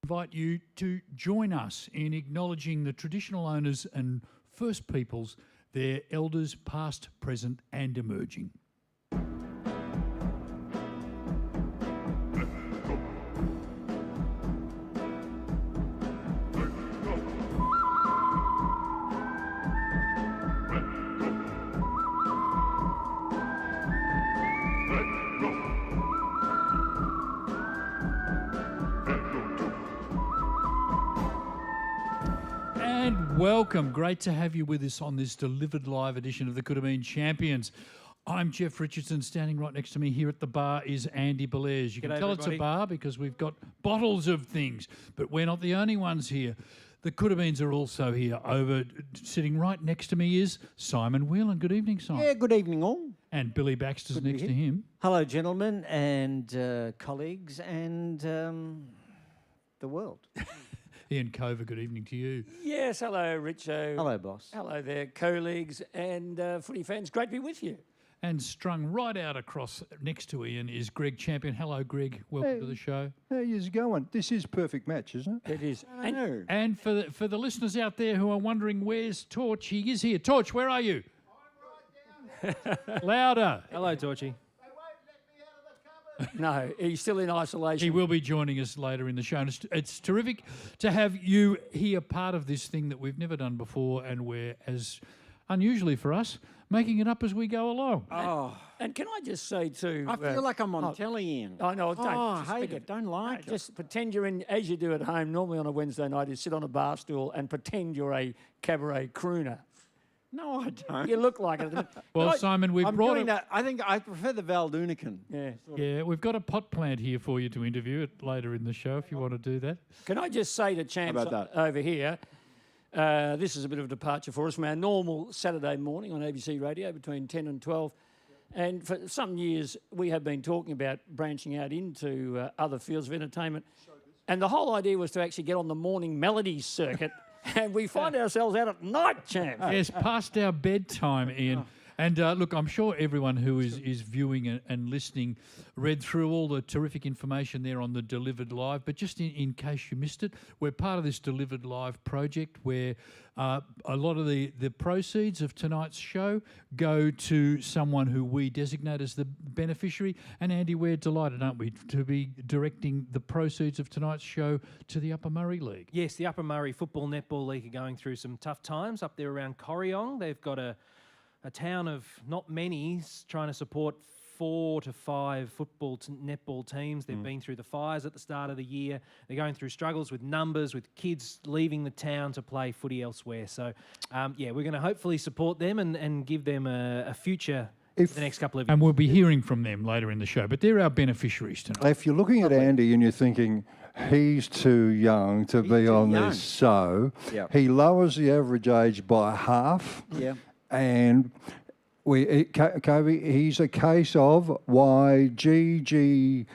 Invite you to join us in acknowledging the traditional owners and First Peoples, their elders past, present and emerging. And welcome. Great to have you with us on this delivered live edition of the Coodabeen Champions. I'm Jeff Richardson. Standing right next to me here at the bar is Andy Belair's. You can tell it's a bar because we've got bottles of things, but we're not the only ones here. The Coodabeens are also here. Sitting right next to me is Simon Whelan. Good evening, Simon. Yeah, good evening all. And Billy Baxter's next to him. Hello, gentlemen and colleagues and the world. Ian Cover, good evening to you. Yes, hello, Richo. Hello, boss. Hello there, colleagues and footy fans. Great to be with you. And strung right out across next to Ian is Greg Champion. Hello, Greg. Welcome to the show. How you going? This is perfect match, isn't it? It is. And for the listeners out there who are wondering where's Torch, he is here. Torch, where are you? I'm right down. Louder. Hello, Torchy. No, he's still in isolation. He will be joining us later in the show. And it's terrific to have you here, part of this thing that we've never done before, and we're, as unusually for us, making it up as we go along. Oh, And can I just say too... I feel like I'm on telly, Ian. I know. Don't. Oh, just I hate forget it. Don't like it. Just pretend you're in, as you do at home, normally on a Wednesday night, you sit on a bar stool and pretend you're a cabaret crooner. No, I don't. You look like it. Well, Simon, we've I'm brought doing that. I think I prefer the Valdunican. Yeah. Yeah, we've got a pot plant here for you to interview it later in the show if you want to do that. Can I just say to champs about that? over here, this is a bit of a departure for us from our normal Saturday morning on ABC Radio between 10 and 12. And for some years, we have been talking about branching out into other fields of entertainment. And the whole idea was to actually get on the morning melodies circuit. And we find ourselves out at night, champs. Yes, past our bedtime, Ian. And look, I'm sure everyone who is viewing and listening read through all the terrific information there on the Delivered Live. But just in case you missed it, we're part of this Delivered Live project where a lot of the proceeds of tonight's show go to someone who we designate as the beneficiary. And Andy, we're delighted, aren't we, to be directing the proceeds of tonight's show to the Upper Murray League. Yes, the Upper Murray Football Netball League are going through some tough times up there around Corryong. They've got a town of not many trying to support 4 to 5 netball teams. They've been through the fires at the start of the year. They're going through struggles with numbers, with kids leaving the town to play footy elsewhere. So, yeah, we're going to hopefully support them and give them a future the next couple of years. And we'll be hearing from them later in the show. But they're our beneficiaries tonight. If you're looking at Andy and you're thinking, he's too young to be on this show, he lowers the average age by half. Yeah. And Kobe, he's a case of YGGGIK.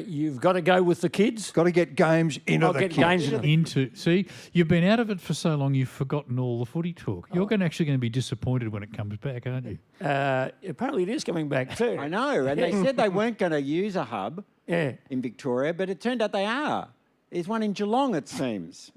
You've got to go with the kids. Got to get games into the kids. See, you've been out of it for so long, you've forgotten all the footy talk. You're actually going to be disappointed when it comes back, aren't you? Apparently it is coming back too. I know. And they said they weren't going to use a hub Yeah. in Victoria, but it turned out they are. There's one in Geelong, it seems.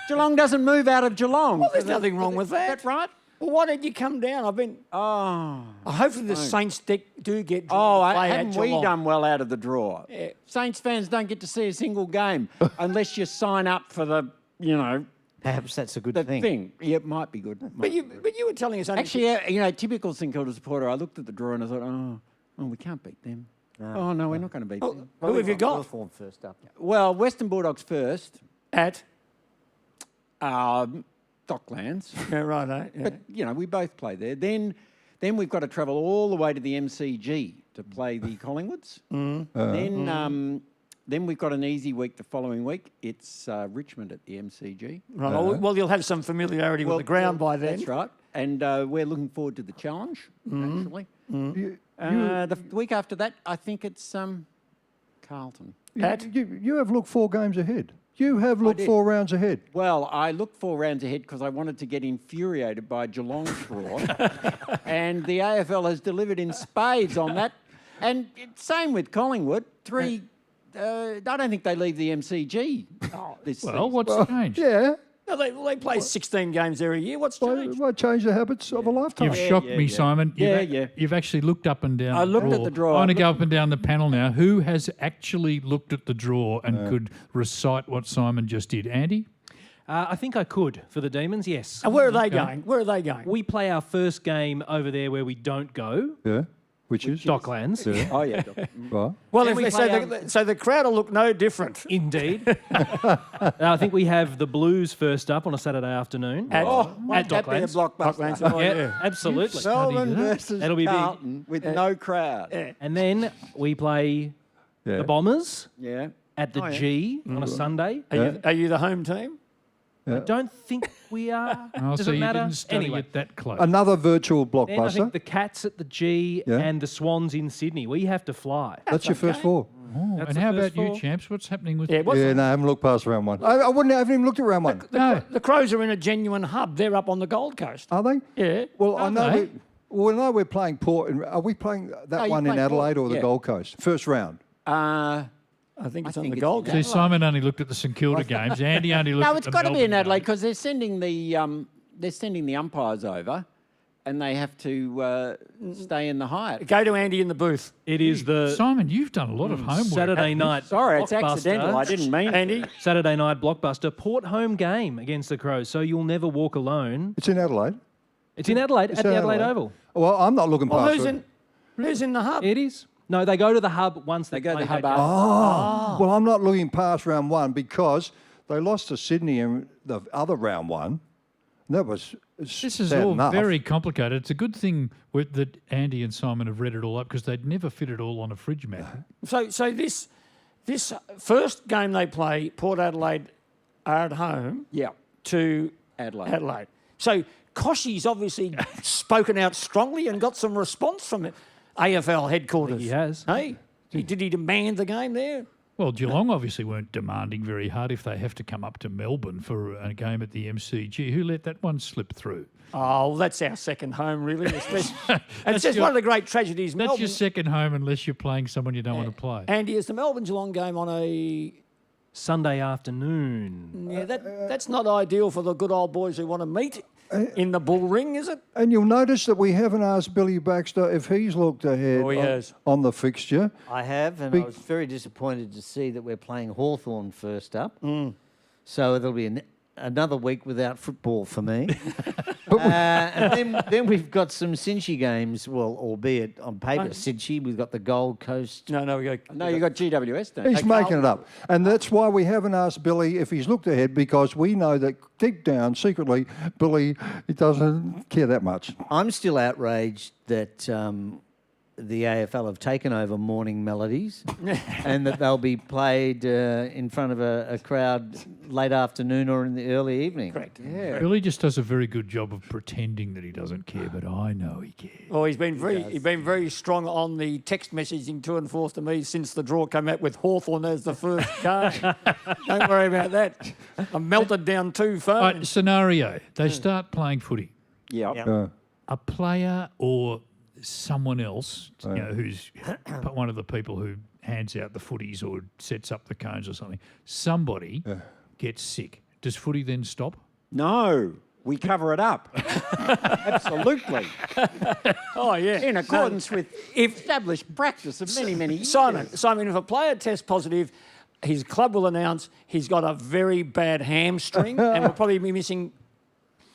Geelong doesn't move out of Geelong. Well, there's nothing wrong with that. That's right. Well, why did you come down? I've been... Oh. Hopefully the Saints do get... Haven't we done well out of the draw? Yeah. Saints fans don't get to see a single game unless you sign up for the, Perhaps that's a good the thing. thing. Yeah, it might be good. But you were telling us... Actually, typical St Kilda supporter, I looked at the draw and I thought, oh, we can't beat them. Oh, no, we're not going to beat them. Who have you got? Hawthorn first up. Well, Western Bulldogs first. At? Docklands. Yeah, right. Yeah. But, we both play there. Then we've got to travel all the way to the MCG to play the Collingwoods. Then we've got an easy week the following week. It's Richmond at the MCG. Right. Well, you'll have some familiarity with the ground by then. That's right. And we're looking forward to the challenge, actually. The week after that, I think it's Carlton. You have looked 4 games ahead. You have looked 4 rounds ahead. Well, I looked 4 rounds ahead because I wanted to get infuriated by Geelong's draw. And the AFL has delivered in spades on that. And same with Collingwood. I don't think they leave the MCG this Well, season. what's changed? Yeah. No, they play 16 games there a year. What's changed? Might change the habits of a lifetime. You've shocked me, Simon. You've actually looked up and down. I looked at the draw. I want to go up and down the panel now. Who has actually looked at the draw and could recite what Simon just did? Andy? I think I could for the Demons, yes. And where are they going? Where are they going? We play our first game over there where we don't go, Yeah. Which is? Docklands. Oh, yeah. Right. Well, Then if we they, play, so the crowd will look no different. Indeed. I think we have the Blues first up on a Saturday afternoon. At- Won't that be a Docklands. blockbuster? Docklands. Oh, Yeah, absolutely. Melbourne that. versus That'll be big. Carlton with no crowd. And then we play Yeah. the Bombers Yeah. at the Oh, yeah. G on a Sunday. Are you the home team? I don't think we are. Oh, Does so it you matter? didn't study Anyway. it that close. Another virtual Then I blockbuster. think the Cats at the G Yeah. and the Swans in Sydney. We have to fly. That's your first four. Oh, That's and the how first about you, four. champs? What's happening with Yeah, what's Yeah, no, I haven't looked past round one. I haven't even looked at round one. No. The Crows are in a genuine hub. They're up on the Gold Coast. Are they? Yeah. Well, I know. they? We know we're playing Port. Are we playing that you're one in playing Adelaide Port, or the yeah. Gold Coast? First round. I think it's on think the it's Gold in See, Coast. Simon only looked at the St Kilda games. Andy only looked No, at it's the got to be in Melbourne Adelaide games. because they're sending the umpires over, and they have to stay in the Hyatt. Go to Andy in the booth. It is the Simon, you've done a lot of homework. Saturday night. Sorry, it's blockbuster. accidental. I didn't mean. Andy, Saturday night blockbuster. Port home game against the Crows. So you'll never walk alone. It's in Adelaide. It's in Adelaide It's at in the Adelaide Adelaide. Oval. Well, I'm not looking well, past it. who's in the hub? It is. No, they go to the hub once They go to play the hub that after. game. Well, I'm not looking past round one because they lost to Sydney in the other round one. That was This is sad all enough. very complicated. It's a good thing that Andy and Simon have read it all up because they'd never fit it all on a fridge mat. So this first game they play, Port Adelaide are at home Yeah, to Adelaide. So Koshy's obviously spoken out strongly and got some response from it. AFL headquarters. He has. Hey, did he demand the game there? Well, Geelong obviously weren't demanding very hard if they have to come up to Melbourne for a game at the MCG. Who let that one slip through? Oh, well, that's our second home, really. Especially. And That's it's just your- one of the great tragedies. That's Melbourne, your second home unless you're playing someone you don't want to play. Andy, is the Melbourne Geelong game on a? Sunday afternoon. Yeah, that's not ideal for the good old boys who want to meet in the bull ring, is it? And you'll notice that we haven't asked Billy Baxter if he's looked ahead Oh, he has. on the fixture. I have, and I was very disappointed to see that we're playing Hawthorn first up. So it'll be another week without football for me. And then we've got some Cincy games, well, albeit on paper, Cincy. We've got the Gold Coast. No, we go. No, you got GWS. Don't you? He's making it up. And that's why we haven't asked Billy if he's looked ahead, because we know that deep down, secretly, Billy, he doesn't care that much. I'm still outraged that the AFL have taken over morning melodies and that they'll be played in front of a crowd late afternoon or in the early evening. Correct. Yeah. Billy just does a very good job of pretending that he doesn't care, but I know he cares. Well, he's been very strong on the text messaging to and forth to me since the draw came out with Hawthorn as the first game. Don't worry about that. I melted down 2 phones. All right, scenario. They start playing footy. Yeah. A player or someone else, you know, who's one of the people who hands out the footies or sets up the cones or something, somebody gets sick. Does footy then stop? No, we cover it up. Absolutely. Oh, yeah. In accordance with established practice of many, many years. Simon, if a player tests positive, his club will announce he's got a very bad hamstring and will probably be missing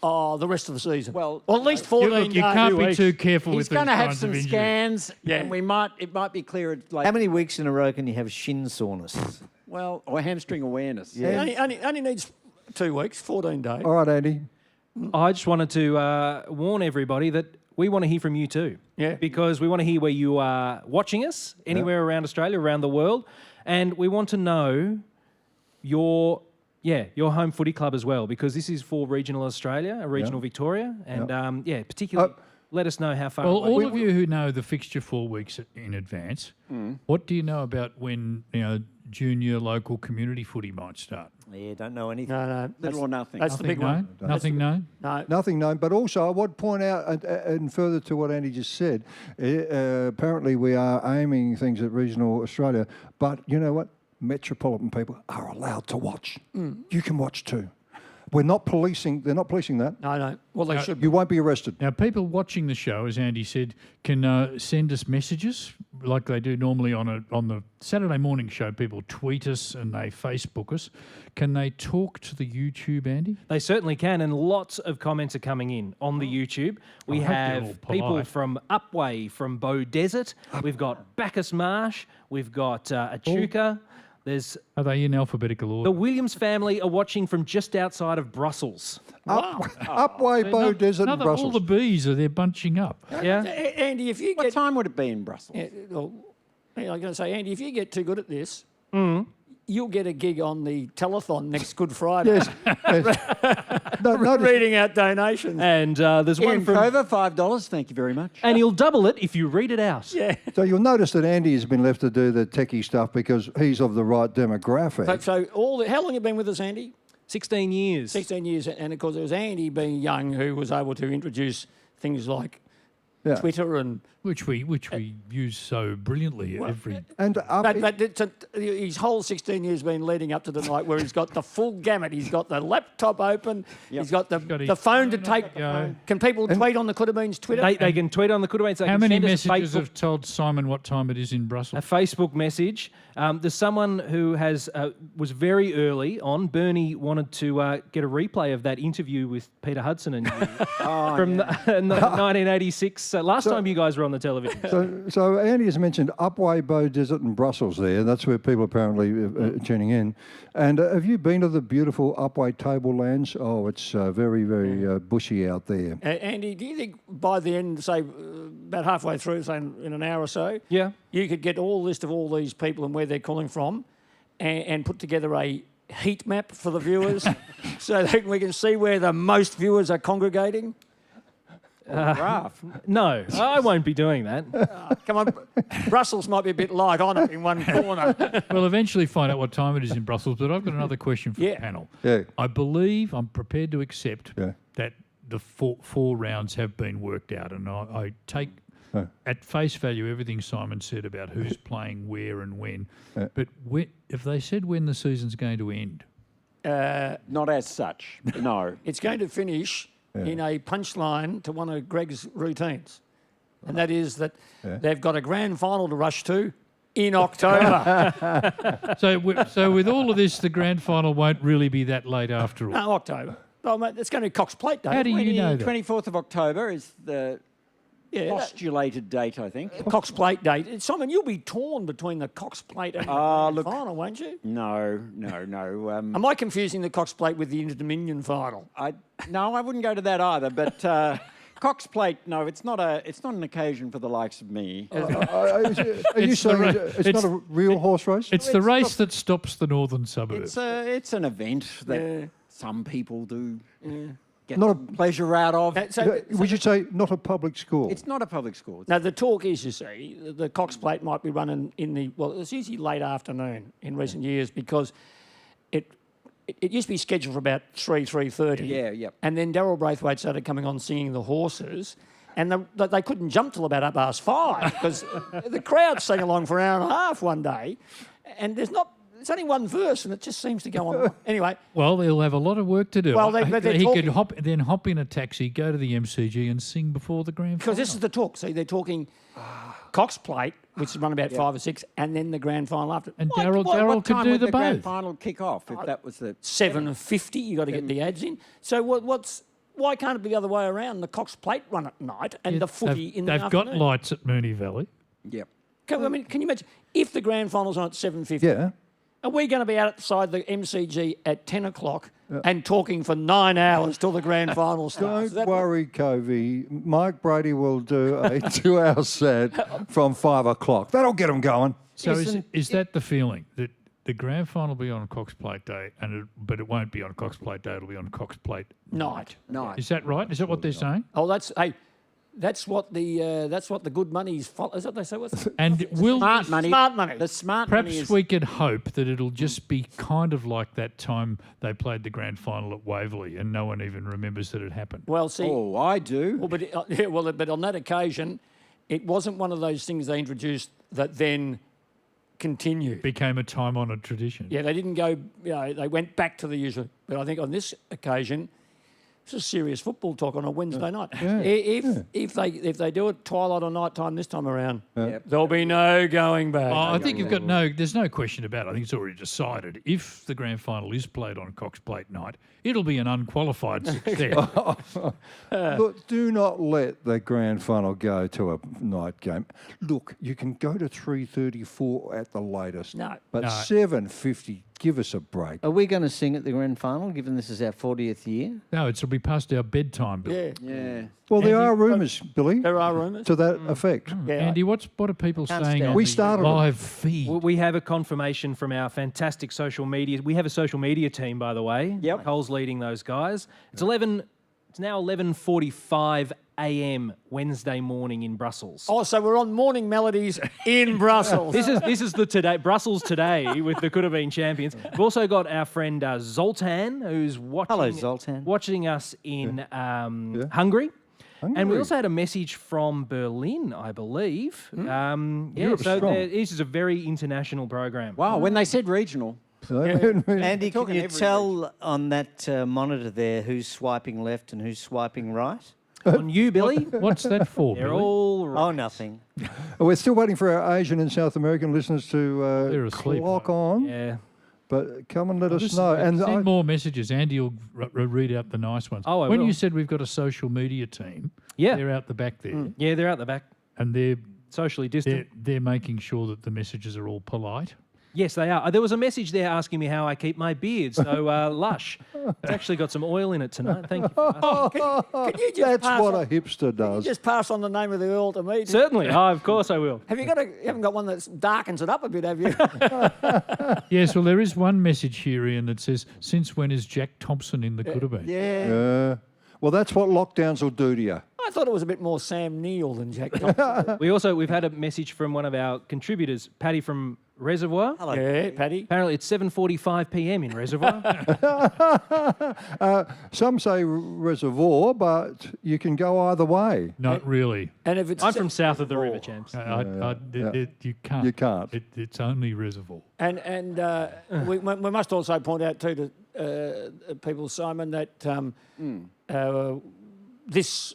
the rest of the season. Well, or at least 14 You days. can't be too careful He's with these going to have kinds some of injuries. scans, Yeah. and it might be cleared How later. many weeks in a row can you have shin soreness? Well, or hamstring awareness. He only needs 2 weeks, 14 days. All right, Andy. I just wanted to warn everybody that we want to hear from you too. Yeah. Because we want to hear where you are watching us, anywhere around Australia, around the world. And we want to know your home footy club as well, because this is for regional Australia, regional Victoria, and particularly let us know how far. Well, away all we of you who know the fixture 4 weeks in advance, what do you know about when junior local community footy might start? Yeah, don't know anything. No, Little or nothing. That's the big one. Nothing known? No. Nothing known, but also I would point out, and further to what Andy just said, apparently we are aiming things at regional Australia, but you know what? Metropolitan people are allowed to watch. You can watch too. We're not policing, they're not policing that. No. Well, they should. You won't be arrested. Now, people watching the show, as Andy said, can send us messages like they do normally on the Saturday morning show. People tweet us and they Facebook us. Can they talk to the YouTube, Andy? They certainly can, and lots of comments are coming in on the YouTube. We hope they're all have people polite. from Upway, from Bow Desert. We've got Bacchus Marsh. We've got Echuca. There's Are they in alphabetical order? the Williams family are watching from just outside of Brussels. Upway, Bow Desert and All Brussels. the bees are there bunching up. Yeah. Andy, if you What get... time would it be in Brussels? I'm going to say, Andy, if you get too good at this, you'll get a gig on the telethon next Good Friday. Yes. No, notice, Reading out donations. And there's one Ian from... Cover, $5. Thank you very much. And you'll double it if you read it out. Yeah. so you'll notice that Andy has been left to do the techie stuff because he's of the right demographic. So how long have you been with us, Andy? 16 years. 16 years. And, of course, it was Andy being young who was able to introduce things like Yeah. Twitter and... Which we use so brilliantly every. And his whole 16 years been leading up to the night where he's got the full gamut. He's got the laptop open. He's got the phone to take. Can people tweet on the Coodabeens Twitter? They can tweet on the Coodabeens. They How can many send us a messages Facebook- have told Simon what time it is in a Brussels? Facebook message. There's someone who has was very early on. Bernie wanted to get a replay of that interview with Peter Hudson and you from the 1986. Last time you guys were on the television. So Andy has mentioned Upway, Bow Desert and Brussels there. That's where people apparently tuning in. And have you been to the beautiful Upway tablelands? Oh, it's very, very bushy out there. Andy, do you think by the end, say about halfway through, say in an hour or so, Yeah. you could get all list of all these people and where they're calling from, and put together a heat map for the viewers, so that we can see where the most viewers are congregating? Graph. No, I won't be doing that. Come on, Brussels might be a bit light on it in one corner. We'll eventually find out what time it is in Brussels, but I've got another question for the panel. Yeah. I believe I'm prepared to accept Yeah. that the four rounds have been worked out, and I take at face value everything Simon said about who's playing where and when. But if they said when the season's going to end, Not as such, no. It's going to finish in a punchline to one of Greg's routines, and that is that they've got a grand final to rush to in October. so with all of this, the grand final won't really be that late after all. No, October. Oh, mate, it's going to be Cox Plate Day. How do you know that? 24th of October is the postulated date, I think. Cox Plate Day. Simon, you'll be torn between the Cox Plate and the grand final, won't you? No. Am I confusing the Cox Plate with the Inter-Dominion final? No, I wouldn't go to that either. But Cox Plate, no, it's not an occasion for the likes of me. Are you saying it's not a real horse race? It's the race that stops the northern suburbs. It's an event that some people do get pleasure out of. Would you say not a public school? It's not a public school. Now, the talk is, you see, the Cox Plate might be running it's usually late afternoon in recent years because it used to be scheduled for about 3:30. Yeah. And then Daryl Braithwaite started coming on singing the horses, and they couldn't jump till about 5:30 because the crowd sang along for an hour and a half one day, and it's only one verse, and it just seems to go on. Anyway. Well, they'll have a lot of work to do. Well, he could hop in a taxi, go to the MCG, and sing before the grand final. Because this is the talk. See, they're talking Cox Plate, which is run about 5 or 6, and then the grand final after. And Daryl could do the the grand both. final kick off if that was the 7:50. You got to get the ads in. So why can't it be the other way around? The Cox Plate run at night and the footy in the afternoon. They've got lights at Moonee Valley. Yep. Can you imagine if the grand final's on at 7:50? Yeah. Are we going to be outside the MCG at 10 o'clock and talking for 9 hours till the grand final starts? Don't worry, Covey. Mike Brady will do a 2-hour set from 5 o'clock. That'll get them going. So is that the feeling that the grand final will be on Cox Plate Day, but it won't be on Cox Plate Day? It'll be on Cox Plate Night. Is that right? Is that what they're saying? Oh, That's what the good money's follow. Is that what they say? What's it? And will Smart money. Smart money. The smart money perhaps is... we could hope that it'll just be kind of like that time they played the grand final at Waverley, and no one even remembers that it happened. Well, see, Oh, I do. well, but on that occasion, it wasn't one of those things they introduced that then continued. Became a time-honoured tradition. Yeah, they didn't go. They went back to the usual. But I think on this occasion, this is serious football talk on a Wednesday night. If they do it twilight or night time this time around, there'll be no going back. Oh, I think there's no question about it. I think it's already decided. If the grand final is played on Cox Plate night, it'll be an unqualified success. Look, do not let the grand final go to a night game. Look, you can go to 3:34 at the latest. No. But No. 7:50, give us a break. Are we going to sing at the grand final, given this is our 40th year? No, it'll be past our bedtime, Bill. Yeah, Yeah. Well, there are rumours, Billy, there are rumours. to that effect. Yeah, Andy, what are people Can't saying stand on it. We the started it. live feed? We have a confirmation from our fantastic social media. We have a social media team, by the way. Yep. Cole's leading those guys. It's now 11:45 a.m. Wednesday morning in Brussels. Oh, so we're on morning melodies in Brussels. This is the today Brussels today with the Coodabeen Champions. We've also got our friend Zoltan, who's watching. Hello, Zoltan. Watching us in Hungary. And we also had a message from Berlin, I believe. Europe's so strong. this is a very international program. Wow, when they said regional. Andy, can Talking you every tell on that monitor there who's swiping left and who's swiping right? On you, Billy. What's that for, They're Billy? all right. Oh, nothing. We're still waiting for our Asian and South American listeners They're to asleep, clock on. Yeah. But come and let us know. And Send more messages. Andy will read out the nice ones. Oh, I when will. you said we've got a social media team, Yeah. they're out the back there, Yeah, they're out the back, and they're socially distant. they're making sure that the messages are all polite. Yes, they are. There was a message there asking me how I keep my beard so lush. It's actually got some oil in it tonight. Thank you for asking. Can you just that's pass what on, a hipster you does. just pass on the name of the oil to me? Certainly. Oh, of course I will. You haven't got one that darkens it up a bit, have you? Yes, well, there is one message here, Ian, that says, "Since when is Jack Thompson in the Coodabeen?" Yeah. Well, that's what lockdowns will do to you. I thought it was a bit more Sam Neill than Jack Thompson. We've had a message from one of our contributors, Paddy from Reservoir. Hello. Yeah, Paddy. Apparently it's 7:45 p.m. in Reservoir. Some say reservoir, but you can go either way. Not really. And if it's I'm from south of the river, champs. You can't. You can't. It's only reservoir. and we must also point out too to people, Simon, that this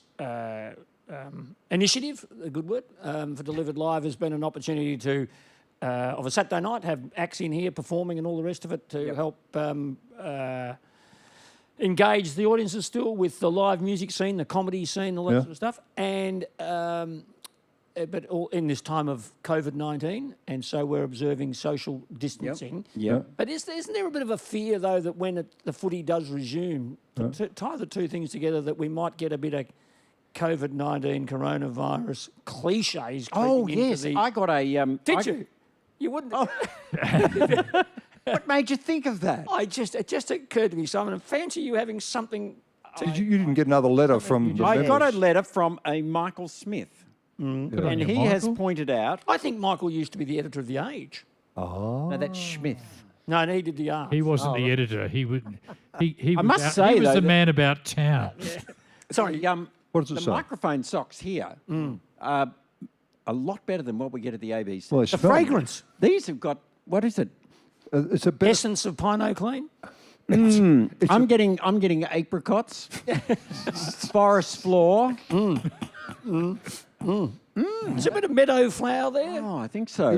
initiative, a good word, for Delivered Live has been an opportunity to, of a Saturday night, have acts in here performing and all the rest of it to help engage the audiences still with the live music scene, the comedy scene, all that sort of stuff. And but all in this time of COVID-19, and so we're observing social distancing. Yeah. But isn't there a bit of a fear, though, that when the footy does resume, to tie the two things together, that we might get a bit of COVID-19 coronavirus cliches Oh, creeping into yes. the... I got a... Did you? You wouldn't... What made you think of that? It just occurred to me, Simon, and fancy you having something... You didn't get another letter from the I got a members. letter from a Michael Smith. Good on And you, he has Michael. pointed out... I think Michael used to be the editor of The Age. No, that's Schmidt. No, he did the art. He wasn't the editor. He was. He was must out- say, he was though, the that- man about town. Sorry, What does it the say? microphone socks here are a lot better than what we get at the ABC. Well, they The smell. fragrance. These have got... What is it? It's a bit. Essence of Pino Clean. I'm getting apricots, forest floor. There's a bit of meadow flower there. Oh, I think so.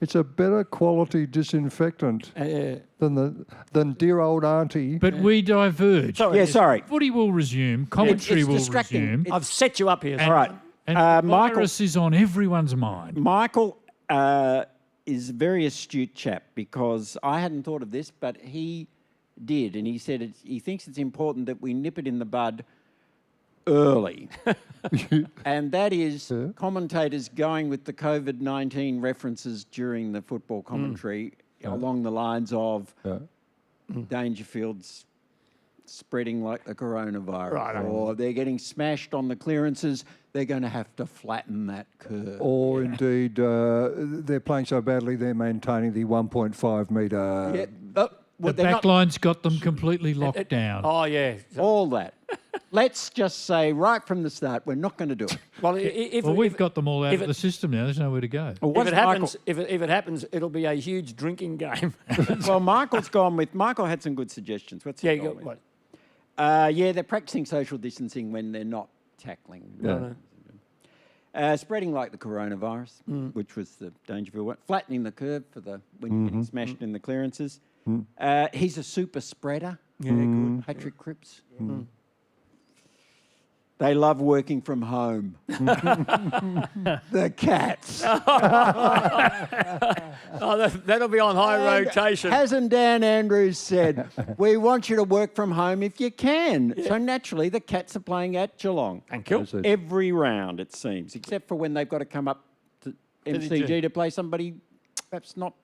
It's a better quality disinfectant than dear old auntie. But we diverge. Sorry. Footy will resume. Commentary it's will distracting. resume. I've set you up here. All right. And the Michael, virus is on everyone's mind. Michael is a very astute chap, because I hadn't thought of this, but he did, and he said he thinks it's important that we nip it in the bud early. And that is commentators going with the COVID-19 references during the football commentary along the lines of Dangerfield's spreading like the coronavirus, Right. or they're getting smashed on the clearances, they're going to have to flatten that curve. Or indeed, they're playing so badly they're maintaining the 1.5 metre. Yeah, but The they're not- backline's got them completely locked down. Oh, yeah. all that. Let's just say right from the start, we're not going to do it. Well, if, Well, we've got them all out if of it- the system now. There's nowhere to go. Well, if what's it happens, if it happens, it'll be a huge drinking game. Well, Michael had some good suggestions. What's he Yeah, you gone got with? what? Yeah, they're practicing social distancing when they're not tackling. Spreading like the coronavirus, which was the Dangerfield one. Flattening the curve for the when you're getting smashed in the clearances. He's a super spreader. Yeah, good. Patrick Cripps. They love working from home. The cats. Oh, that'll be on high And rotation. Hasn't Dan Andrews said, we want you to work from home if you can? So naturally, the Cats are playing at Geelong. Thank you. That's it. Every round, it seems, except for when they've got to come up to MCG to play somebody perhaps not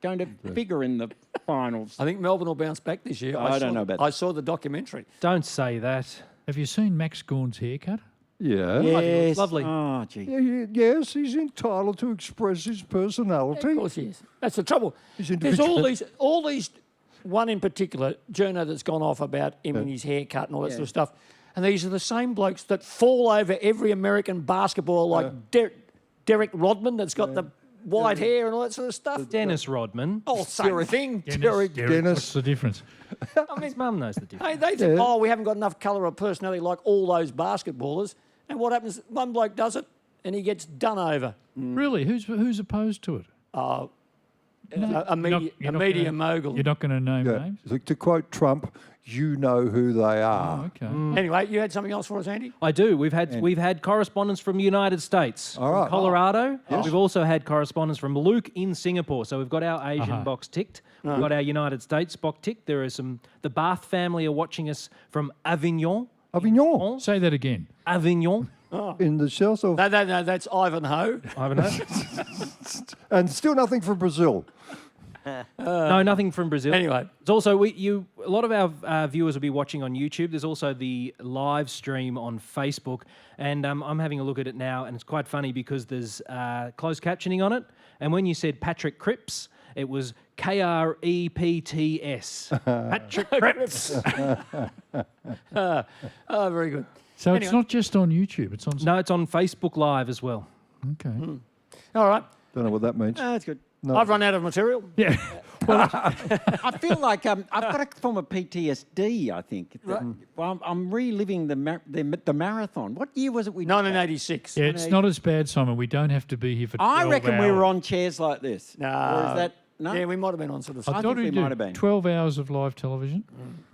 going to figure in the finals. I think Melbourne will bounce back this year. I don't know about I saw the documentary. Don't say that. Have you seen Max Gawn's haircut? Yeah. Yes. lovely. Oh, gee. Yes, he's entitled to express his personality. Of course he is. That's the trouble. He's There's individual. all these, one in particular, journo that's gone off about him and his haircut and all that sort of stuff. And these are the same blokes that fall over every American basketball, like Derek Rodman, that's got the white hair and all that sort of stuff. Dennis Rodman. Oh, same thing. Derek, Dennis. what's the difference? His mum knows the difference. Hey, they think, oh, we haven't got enough colour or personality like all those basketballers. And what happens? One bloke does it, and he gets done over. Really? Who's opposed to it? A You're media not gonna- mogul. You're not going to name Yeah. names? To quote Trump, you know who they are. Oh, okay. Anyway, you had something else for us, Andy? I do. We've had correspondence from the United States, All right. from Colorado. We've also had correspondence from Luke in Singapore. So we've got our Asian box ticked. We've got our United States box ticked. There are some. The Bath family are watching us from Avignon. Avignon, Say that again. Avignon. in the south of, No, that's Ivanhoe. Ivanhoe. and still nothing from Brazil. No, nothing from Brazil. Anyway. It's also a lot of our viewers will be watching on YouTube. There's also the live stream on Facebook, and I'm having a look at it now, and it's quite funny because there's closed captioning on it. And when you said Patrick Cripps, it was Krepts. Patrick Cripps. Oh, very good. So it's Anyway. not just on YouTube. It's on. No, it's on Facebook Live as well. Okay. All right. Don't know what that means. That's good. I've run out of material. Yeah. I feel like I've got a form of PTSD, I think. Well, I'm reliving the marathon. What year was it we did that? 1986. Yeah, it's not as bad, Simon. We don't have to be here for 12 I reckon we were hours. on chairs like this. No. Or is that... No? Yeah, we might have been on sort of I I thought think we we did might have been. 12 hours of live television.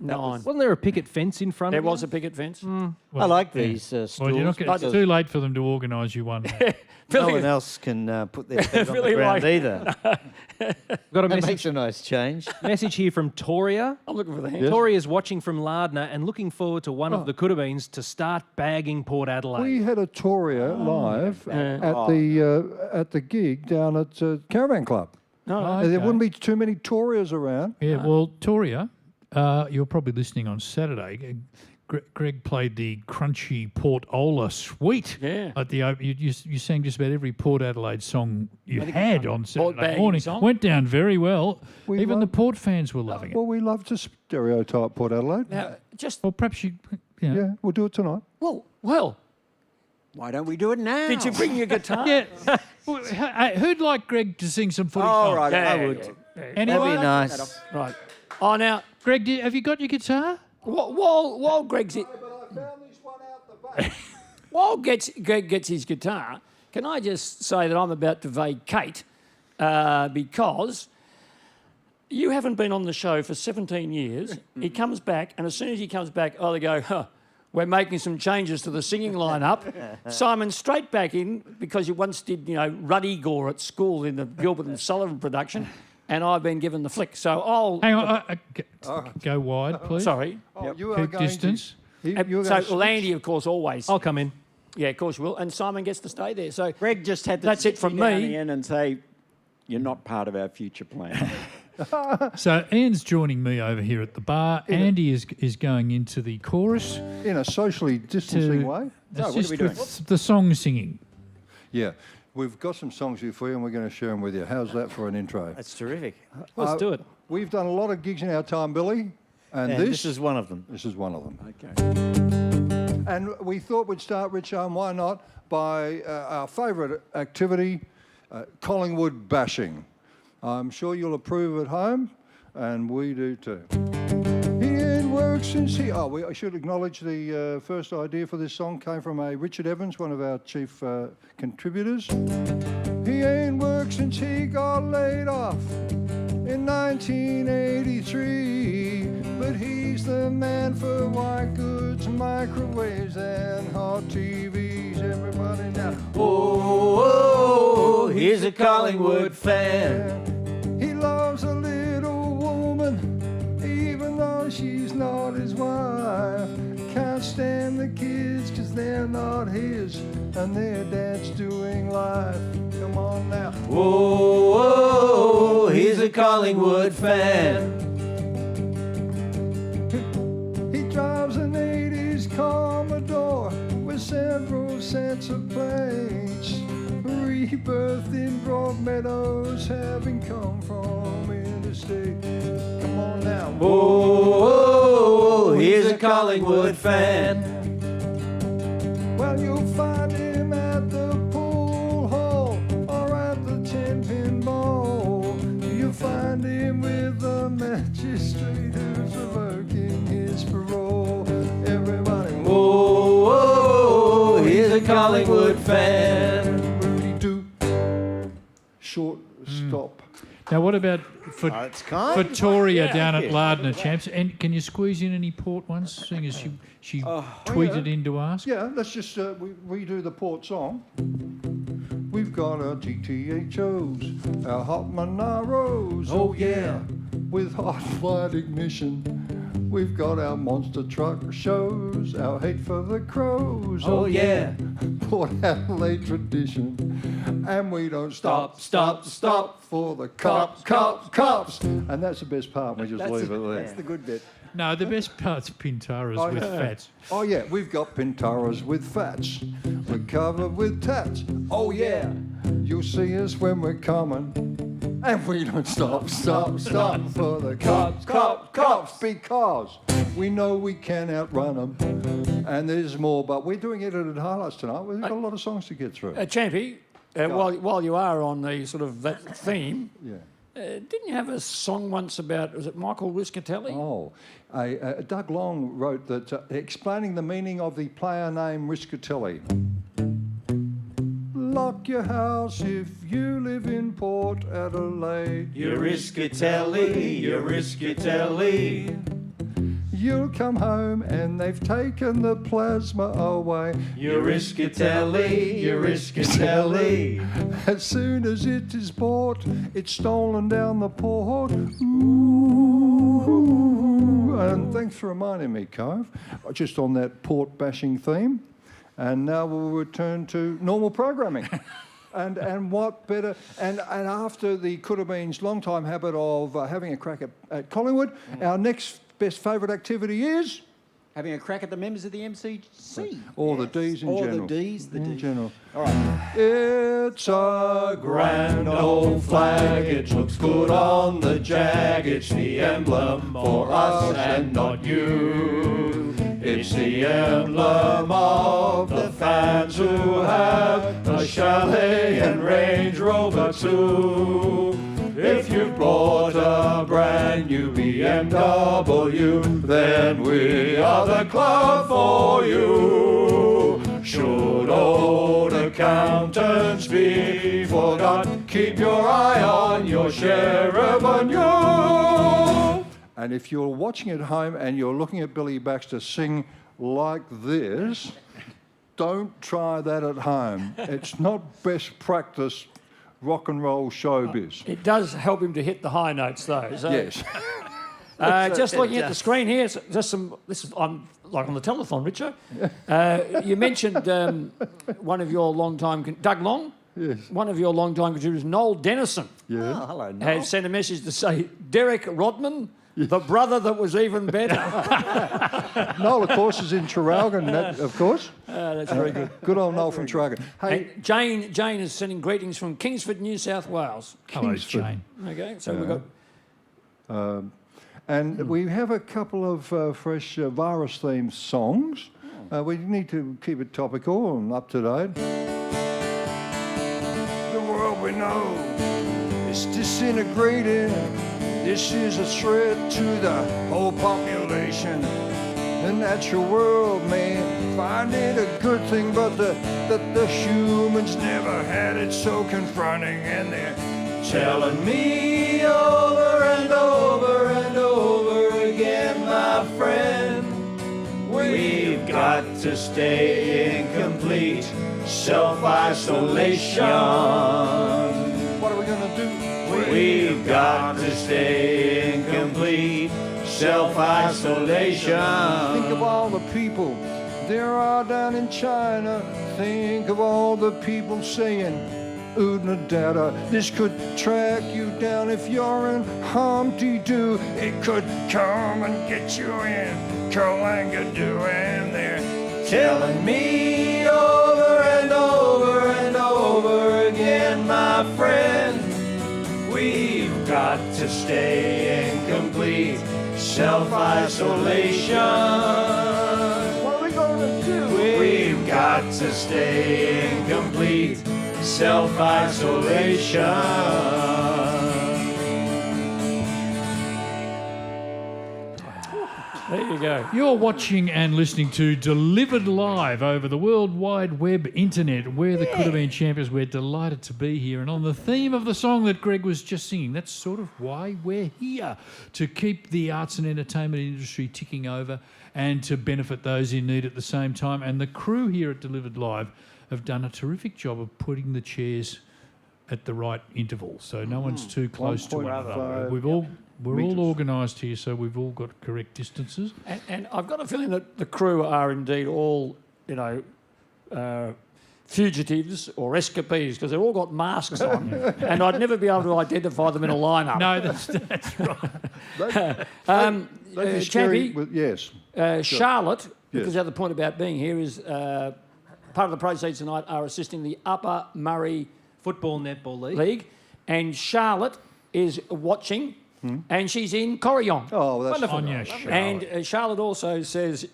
9. Wasn't there a picket fence in front There of you? was a picket fence. I like these. These stools. Well, you're not gonna, it's too late for them to organise you one. No Billy, one else can put their feet on Billy the ground like- either. Got a That message, makes a nice change. message here from Toria. I'm looking for the hand. Toria's watching from Lardner and looking forward to one of the Coodabeens to start bagging Port Adelaide. We had a Toria live at the gig down at Caravan Club. Oh, There okay. wouldn't be too many Torias around. Yeah, well, Toria, you're probably listening on Saturday. Greg played the crunchy Port Ola Suite Yeah. at the you sang just about every Port Adelaide song you had on Saturday bagging morning. song. Went down very well. We Even the love- Port fans were loving it. Well, we love to stereotype Port Adelaide. Now, just, Well, perhaps you know. Yeah, we'll do it tonight. well, Why don't we do it now? did you bring your guitar? Yeah. Well, hey, who'd like Greg to sing some footy All songs? right, Yeah, I would. Anyone? That'd be nice. Right. Oh, now, Greg, have you got your guitar? while Greg's it, while Greg gets his guitar, can I just say that I'm about to vacate because you haven't been on the show for 17 years. He comes back, and as soon as he comes back, they go, we're making some changes to the singing lineup. Simon, straight back in, because you once did, Ruddy Gore at school in the Gilbert and Sullivan production, and I've been given the flick. So I'll... Hang on. Go wide, please. Sorry. You Keep distance. So Landy, of course, always. I'll come in. Yeah, of course you will. And Simon gets to stay there. So Greg just had to That's sit it from you down me. Ian, and say, you're not part of our future plan. So Ian's joining me over here at the bar. Andy is going into the chorus. In a socially distancing way. So, what are Assist we doing? with the song singing. Yeah. We've got some songs here for you and we're going to share them with you. How's that for an intro? That's terrific. Let's do it. We've done a lot of gigs in our time, Billy. And this is one of them. This is one of them. Okay. And we thought we'd start, Richo, and why not, by our favourite activity, Collingwood bashing. I'm sure you'll approve at home, and we do too. He ain't worked since he... I should acknowledge the first idea for this song came from a Richard Evans, one of our chief contributors. He ain't worked since he got laid off in 1983, but he's the man for white goods, microwaves and hot TVs. Everybody now. Oh, he's a Collingwood fan. He loves a little woman, even though she's not his wife. Can't stand the kids 'cause they're not his, and their dad's doing life. Come on now. Oh, he's a Collingwood fan. He drives an 80s Commodore with several sets of plates. Rebirthed in Broadmeadows, having come from interstate. Come on now. Oh, he's a Collingwood fan. Well, you'll find him at the pool hall or at the 10-pin ball. You'll find him with the magistrate who's revoking his parole. Everybody, Oh, he's a Collingwood fan. do short stop. Now, what about for It's kind. Victoria down at Lardner, champs? And can you squeeze in any port ones, seeing as she tweeted in to ask? Yeah, let's just we redo the port song. We've got our GTHOs, our hot Monaros, oh yeah, with hot light ignition. We've got our monster truck shows, our hate for the crows, Oh yeah. Port Adelaide tradition. And we don't stop for the cops. And that's the best part, we just leave it there. That's the good bit. No, the best part's Pintaras with fats. Oh yeah, we've got Pintaras with fats. We're covered with tats. Oh yeah, you'll see us when we're coming. And we don't stop for the cops, because we know we can outrun them. And there's more, but we're doing edited highlights tonight. We've got a lot of songs to get through. Champy, while you are on the sort of that theme, Yeah. didn't you have a song once about, was it Michael Riscatelli? Oh, Doug Long wrote that explaining the meaning of the player name Riscatelli. Lock your house if you live in Port Adelaide. You're Riscatelli, you're Riscatelli. You'll come home and they've taken the plasma away. You're Riscatelli, you're Riscatelli. As soon as it is bought, it's stolen down the port. Ooh. And thanks for reminding me, Cove, just on that port bashing theme. And now we'll return to normal programming. And what better... And after the Coodabeens' long-time habit of having a crack at Collingwood, our next best favourite activity is... Having a crack at the members of the MCC. Or the Ds in general. Or the Ds, in general. All right. It's a grand old flag, it looks good on the jag, it's the emblem for us and not you. It's the emblem of the fans who have a chalet and Range Rover too. If you bought a brand new BMW, then we are the club for you. Should old accountants be forgot, keep your eye on your share revenue. And if you're watching at home and you're looking at Billy Baxter sing like this, don't try that at home. It's not best practice rock and roll showbiz. It does help him to hit the high notes, though. So, Yes. just looking at the screen here, just some. I'm like on the telethon, Richo. You mentioned one of your long-time, Doug Long. Yes. one of your long-time contributors, Noel Dennison, Yeah. Oh, hello, Noel. has sent a message to say, Derek Rodman, the brother that was even better. Noel, of course, is in Traralgon, of course. That's very good. Good old Noel from Traralgon. Hey, And Jane is sending greetings from Kingsford, New South Wales. Hello, Kingsford. Jane. Okay, so we've got... and we have a couple of fresh virus-themed songs. We need to keep it topical and up to date. The world we know is disintegrating. This is a threat to the whole population. The natural world may find it a good thing, but the humans never had it so confronting, and they're telling me over and over and over again, my friend, we've got to stay in complete self-isolation. What are we going to do? We've got to stay in complete self-isolation. Think of all the people there are down in China. Think of all the people saying, Oodna data, this could track you down if you're in Humpty Doo. It could come and get you in Kurlangadoo, and they're telling me over and over and over again, my friend, we've got to stay in complete self-isolation. What are we going to do? We've got to stay in complete self-isolation. There you go. You're watching and listening to Delivered Live over the World Wide Web Internet. We're the Coodabeen Champions. We're delighted to be here. And on the theme of the song that Greg was just singing, that's sort of why we're here, to keep the arts and entertainment industry ticking over and to benefit those in need at the same time. And the crew here at Delivered Live have done a terrific job of putting the chairs at the right interval, so no one's too close to one another. We're all organised here, so we've all got correct distances. And I've got a feeling that the crew are indeed all, fugitives or escapees, because they've all got masks on, and I'd never be able to identify them in a lineup. No, that's right. They'd be scary Champy, yes. Charlotte, because Yes. the other point about being here is part of the proceeds tonight are assisting the Upper Murray Football Netball League. League, and Charlotte is watching, and she's in Corryong. Oh, that's Wonderful. nice. Charlotte. And Charlotte also says,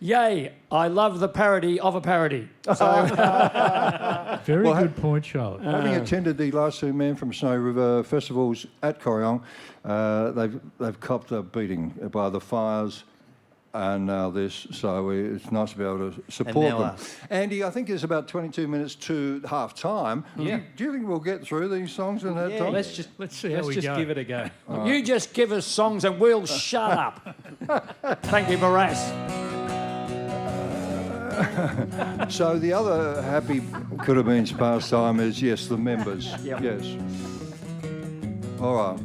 yay, I love the parody of a parody. So, Very good point, Charlotte. Having attended the last two Men from Snow River festivals at Corryong, they've copped a beating by the fires and now this, so it's nice to be able to support now them. us. Andy, I think it's about 22 minutes to half time. Yeah. Do you think we'll get through these songs in that time? Let's see how we go. give it a go. you just give us songs and we'll shut up. Thank you, Barras. So the other happy Coodabeens pastime is, yes, the members. Yep. Yes. All right.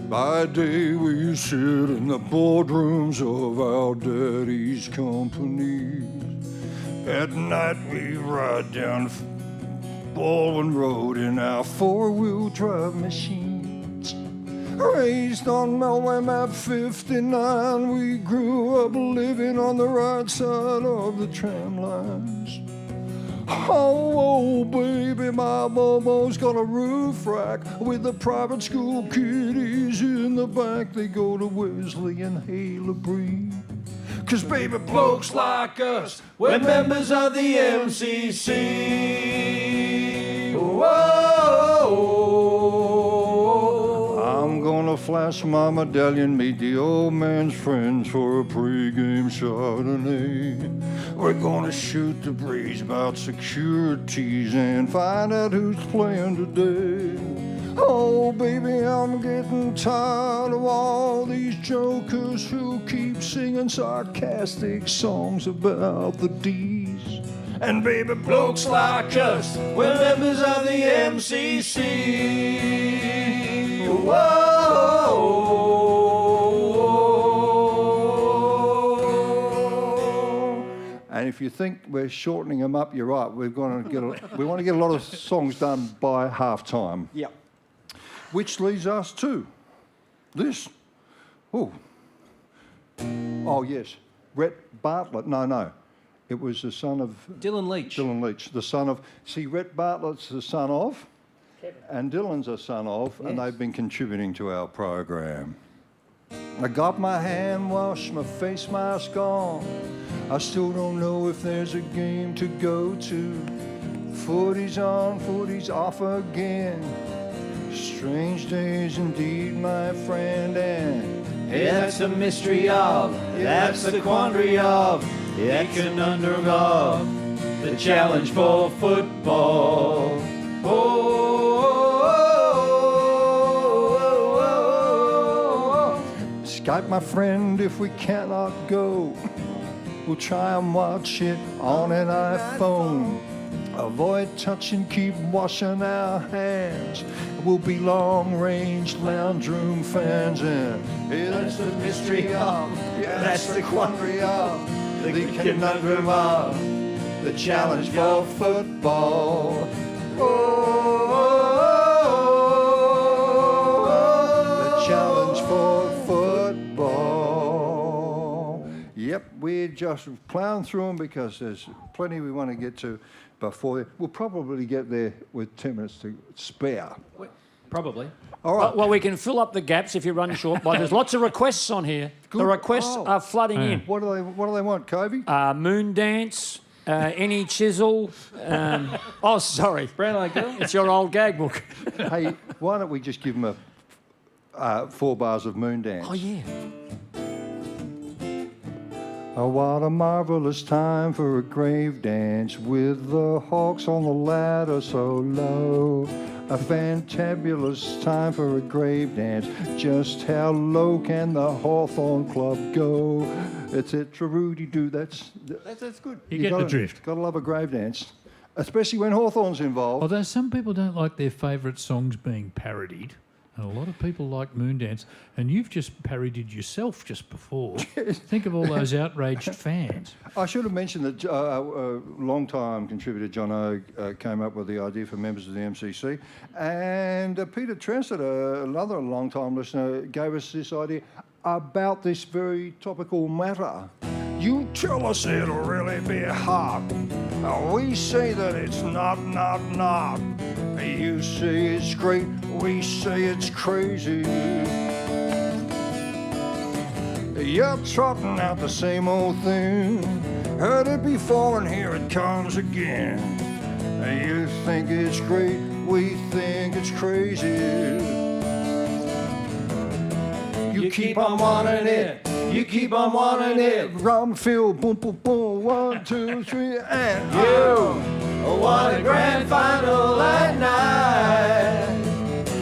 By day we sit in the boardrooms of our daddy's companies. At night we ride down Baldwin Road in our four-wheel drive machines. Raised on Melway Map 59, we grew up living on the right side of the tram lines. Oh, baby, my Bobo's got a roof rack with the private school kiddies in the back. They go to Wesley and Halebury. 'Cause baby, blokes like us, we're members of the MCC. Whoa, I'm gonna flash my medallion, meet the old man's friends for a pre-game Chardonnay. We're gonna shoot the breeze about securities and find out who's playing today. Oh, baby, I'm getting tired of all these jokers who keep singing sarcastic songs about the D's. And baby, blokes like us, we're members of the MCC. Whoa. And if if you think we're shortening them up, you're right. We want to get a lot of songs done by half time. Yep. Which leads us to this. Oh. Oh, yes. Rhett Bartlett. No. It was the son of... Dylan Leach. Dylan Leach, the son of... See, Rhett Bartlett's the son of... Kevin. And Dylan's a son of, and they've been contributing to our program. I got my hand washed, my face mask on. I still don't know if there's a game to go to. Footy's on, footy's off again. Strange days indeed, my friend, and that's the mystery of, that's the quandary of, the conundrum of, the challenge for football. Skype my friend if we cannot go. We'll try and watch it on an iPhone. Avoid touching, keep washing our hands. We'll be long-range lounge room fans, and that's the mystery of, that's the quandary of, the conundrum of, the challenge for football. The challenge for football. Yep, we're just plowing through them because there's plenty we want to get to. Before we'll probably get there with 10 minutes to spare. Probably. All right. Well, we can fill up the gaps if you run short. But there's lots of requests on here. Good. The requests Oh. are flooding in. What do they want, Covey? Moon dance, any chisel. Oh, sorry, Brownlow Girl. it's your old gag book. Hey, why don't we just give them a 4 bars of Moon Dance? Oh yeah. Oh, what a marvellous time for a grave dance with the hawks on the ladder so low. A fantabulous time for a grave dance. Just how low can the Hawthorn Club go? It's a Trudy-doo. That's good. You get the drift. Gotta love a grave dance, especially when Hawthorn's involved. Although some people don't like their favourite songs being parodied, and a lot of people like Moondance, and you've just parodied yourself just before. Think of all those outraged fans. I should have mentioned that long-time contributor John O came up with the idea for members of the MCC, and Peter Trensett, another long-time listener, gave us this idea about this very topical matter. You tell us it'll really be hot. We say that it's not. You say it's great, we say it's crazy. You're trotting out the same old thing. Heard it before and here it comes again. You think it's great, we think it's crazy. You keep on wanting it. You keep on wanting it. Rum fill, boom, boom, boom. 1, 2, 3, and you want a grand final at night.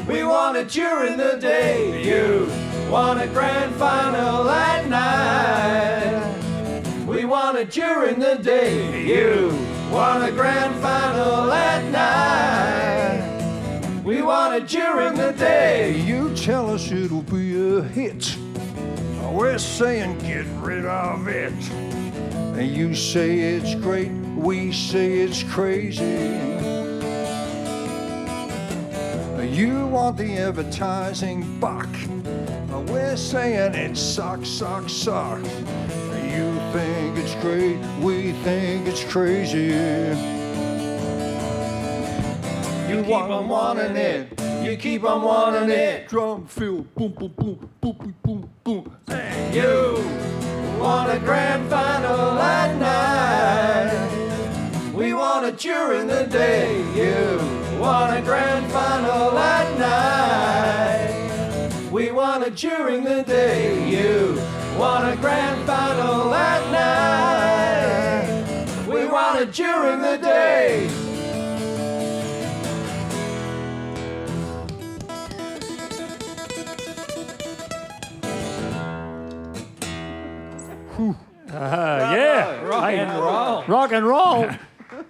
We want it during the day. You want a grand final at night. We want it during the day. You want a grand final at night. We want it during the day. You tell us it'll be a hit. We're saying get rid of it. And you say it's great, we say it's crazy. You want the advertising buck. We're saying it sucks. You think it's great, we think it's crazy. You keep on wanting it. You keep on wanting it. Drum fill, boom, boom, boom, boom, boom, boom, boom. And you want a grand final at night. We want it during the day. You want a grand final at night. We want it during the day. You want a grand final at night. We want it during the day. Yeah. Rock and roll. Rock and roll.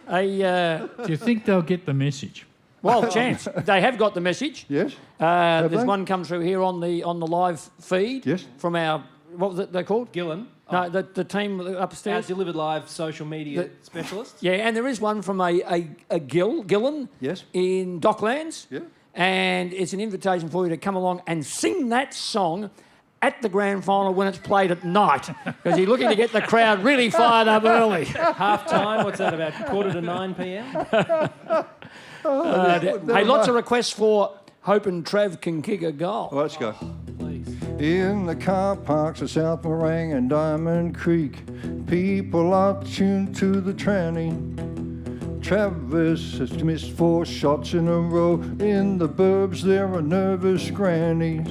Do you think they'll get the message? Well, chance. They have got the message. Yes? There's they? one come through here on the live feed. Yes. From our, what was it they called? Gillen. No, the team Our upstairs. Delivered Live social media specialists. Yeah, and there is one from a Gillen Yes. in Docklands. Yeah. And it's an invitation for you to come along and sing that song at the grand final when it's played at night, because you're looking to get the crowd really fired up early. Half time, what's that, about 8:45 p.m? Hey, lots of requests for Hope and Trav can kick a goal. Well, let's go. Please. In the car parks of South Morang and Diamond Creek, people are tuned to the tranny. Travis has missed 4 shots in a row. In the burbs there are nervous grannies,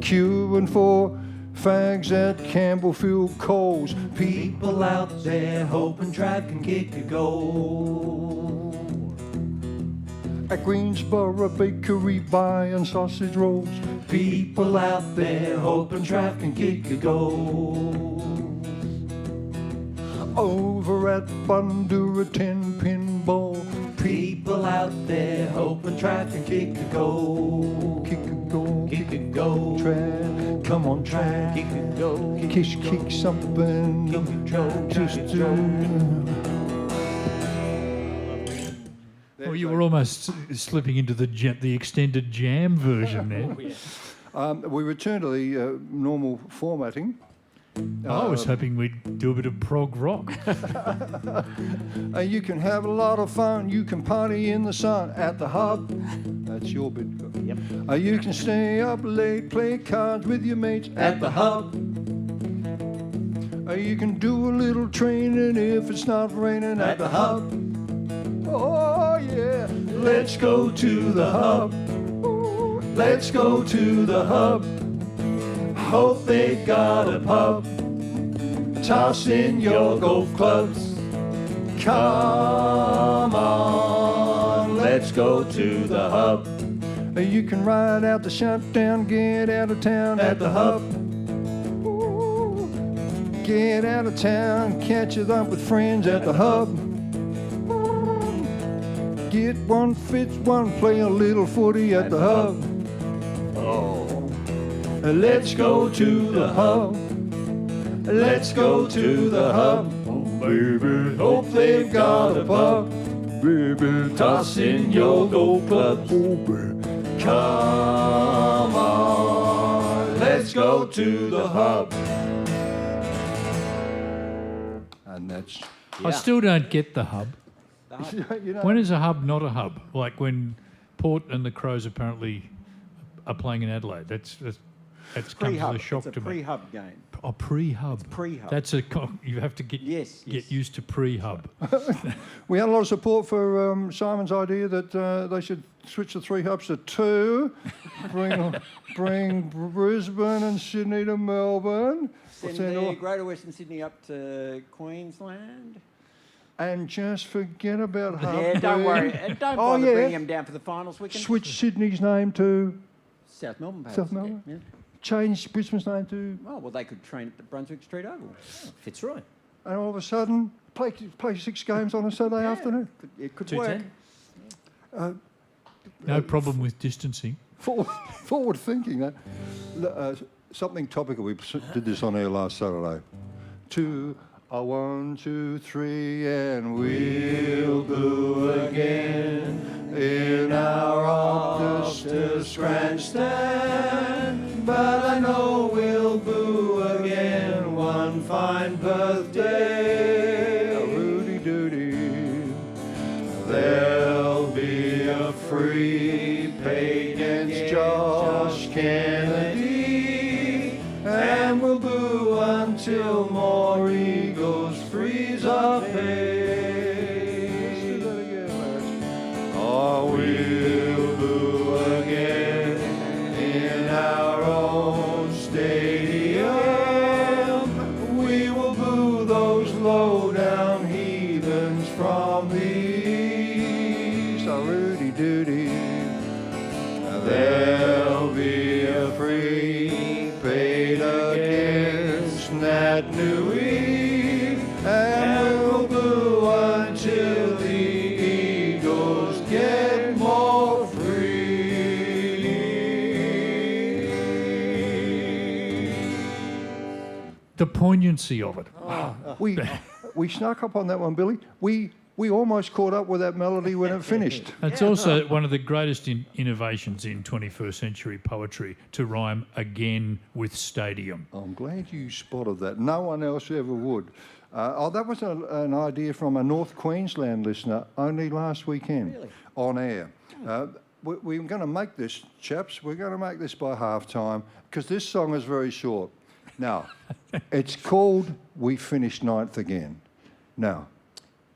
queuing for fags at Campbellfield Coles. People out there hoping Trav can kick a goal. At Greensboro Bakery buying sausage rolls. People out there hoping Trav can kick a goal. Over at Bundoora 10-pin ball. People out there hoping Trav can kick a goal. Kick a goal, kick a goal. Trav, come on Trav. Kick a goal, kick something. Kick a goal, just do. Well, you were almost slipping into the extended jam version there. We return to the normal formatting. I was hoping we'd do a bit of prog rock. You can have a lot of fun. You can party in the sun at the hub. That's your bit. Yep. You can stay up late, play cards with your mates at the hub. You can do a little training if it's not raining at the hub. Oh yeah, let's go to the hub. Let's go to the hub. Hope they've got a pub. Toss in your golf clubs. Come on, let's go to the hub. You can ride out the shutdown, get out of town at the hub. Get out of town, catch it up with friends at the hub. Get one fits one, play a little footy at the hub. Oh, let's go to the hub. Let's go to the hub. Oh, baby, hope they've got a pub. Baby, toss in your gold clubs. Oh, baby, come on. Let's go to the hub. And that's... I still don't get the hub. You know, When is a hub not a hub? Like when Port and the Crows apparently are playing in Adelaide. That's come as Pre-hub. a shock It's to a me. pre-hub game. Oh, pre-hub. pre-hub. That's you have to get Yes, get yes. used to pre-hub. we had a lot of support for Simon's idea that they should switch the 3 hubs to 2, bring Brisbane and Sydney to Melbourne, Send the Greater Western Sydney up to Queensland. and just forget about hub. Yeah, don't B. worry. Don't Oh, bother yeah. bringing them down for the finals weekend. Switch Sydney's name to South Melbourne. perhaps. South Melbourne. Yeah. change Brisbane's name to, Oh, well, they could train at the Brunswick Street Oval. Fitzroy. and all of a sudden play 6 games on a Saturday afternoon. It could 210. work. No problem with distancing. Forward thinking that. Something topical. We did this on air last Saturday. 2, 1, 2, 3, and we'll boo again in our Optus grandstand. But I know we'll boo again one fine birthday. Rudy doody. There'll be a free pay against Josh Kennedy, and we'll boo until more Eagles freeze our pace. Do that again, lads. Oh, we'll boo again in our own stadium. We will boo those low-down heathens from the east. Oh, Rudy Doody. There'll be a free paid against Nat Nui, and we'll boo until the Eagles get more free. The poignancy of it. We snuck up on that one, Billy. We almost caught up with that melody when it finished. It's also one of the greatest innovations in 21st century poetry to rhyme again with stadium. I'm glad you spotted that. No one else ever would. That was an idea from a North Queensland listener only last weekend on air. We're going to make this, chaps, we're going to make this by half-time because this song is very short. Now, it's called We Finished Ninth Again. Now,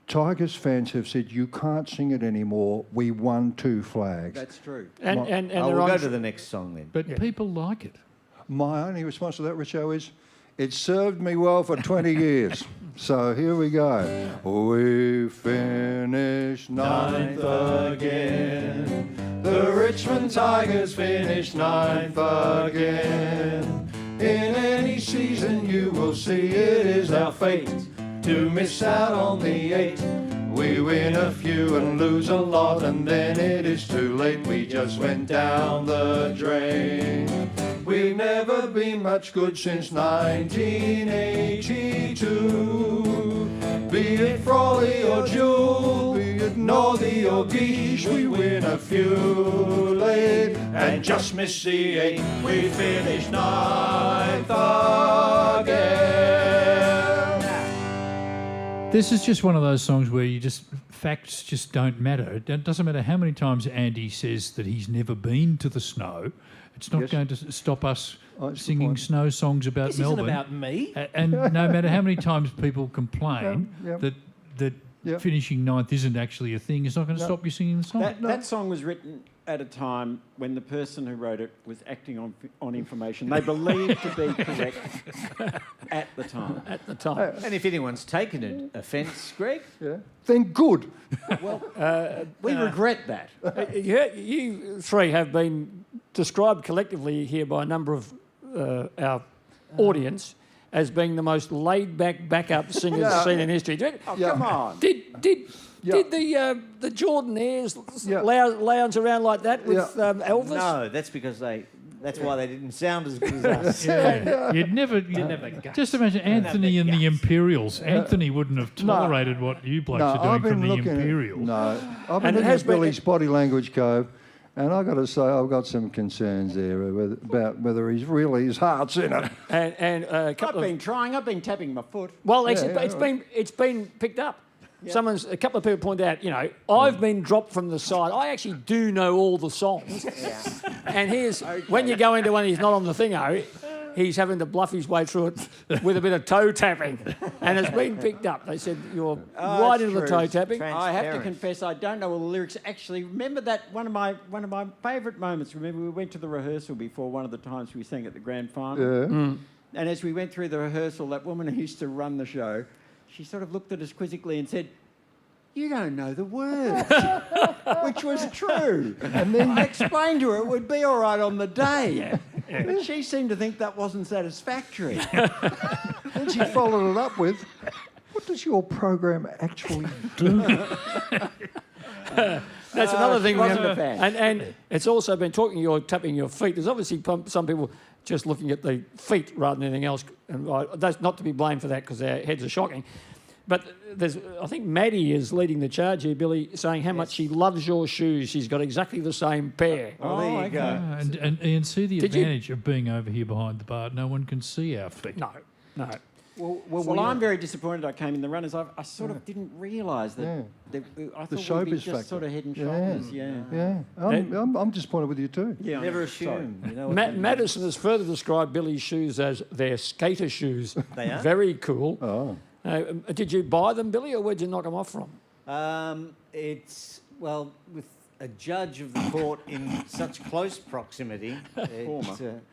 Tigers fans have said you can't sing it anymore. We won 2 flags. That's true. And We'll they're go on to the next song then. But people like it. My only response to that, Richo, is it served me well for 20 years. So here we go. We finished ninth again. The Richmond Tigers finished ninth again. In any season you will see it is our fate to miss out on the 8. We win a few and lose a lot, and then it is too late. We just went down the drain. We've never been much good since 1982. Be it Frawley or Jewel, be it Northy or Guiche, we win a few late and just miss the 8. We finished ninth again. This is just one of those songs where facts just don't matter. It doesn't matter how many times Andy says that he's never been to the snow. It's not going to stop us singing snow songs about This Melbourne. isn't about me. And no matter how many times people complain that finishing ninth isn't actually a thing, it's not going to stop you singing the song. That song was written at a time when the person who wrote it was acting on information they believed to be correct at the time. at the time. And if anyone's taken offence, Greg, Then good. We regret that. You 3 have been described collectively here by a number of our audience as being the most laid-back backup singers seen in history. Come on. Did the Jordanaires lounge around like that with Elvis? no, that's because that's why they didn't sound as good as us. You'd never just imagine Anthony and the Imperials. Anthony wouldn't have tolerated what you blokes are doing from the Imperials. I've been looking at Billy's body language, Cove, and I've got to say I've got some concerns there about whether his heart's in it. And a couple I've been tapping my foot. Well, it's been picked up. Yeah. A couple of people point out, I've been dropped from the side. I actually do know all the songs. And when you go into one he's not on the thingo, he's having to bluff his way through it with a bit of toe tapping. And it's been picked up. They said you're right into the toe tapping. I have to confess I don't know all the lyrics. Actually, remember that one of my favourite moments. Remember we went to the rehearsal before one of the times we sang at the grand final. Yeah. And as we went through the rehearsal, that woman who used to run the show, she sort of looked at us quizzically and said, "You don't know the words," which was true. And then I explained to her it would be all right on the day. But she seemed to think that wasn't satisfactory. Then she followed it up with, "What does your program actually do?" That's another thing. Wasn't a fan. And it's also been you're tapping your feet. There's obviously some people just looking at the feet rather than anything else. And that's not to be blamed for that because their heads are shocking. But I think Maddie is leading the charge here, Billy, saying how much she loves your shoes. She's got exactly the same pair. Well, there you go. And Ian, see the advantage of being over here behind the bar. No one can see our feet. No. Well, I'm very disappointed I came in the runners. I sort of didn't realise that. I thought showbiz we'd be just factor. sort of head and shoulders. Yeah. I'm disappointed with you too. Yeah. Never assume. Madison has further described Billy's shoes as their skater shoes. They are? Very cool. Oh. Did you buy them, Billy, or where'd you knock them off from? With a judge of the court in such close proximity.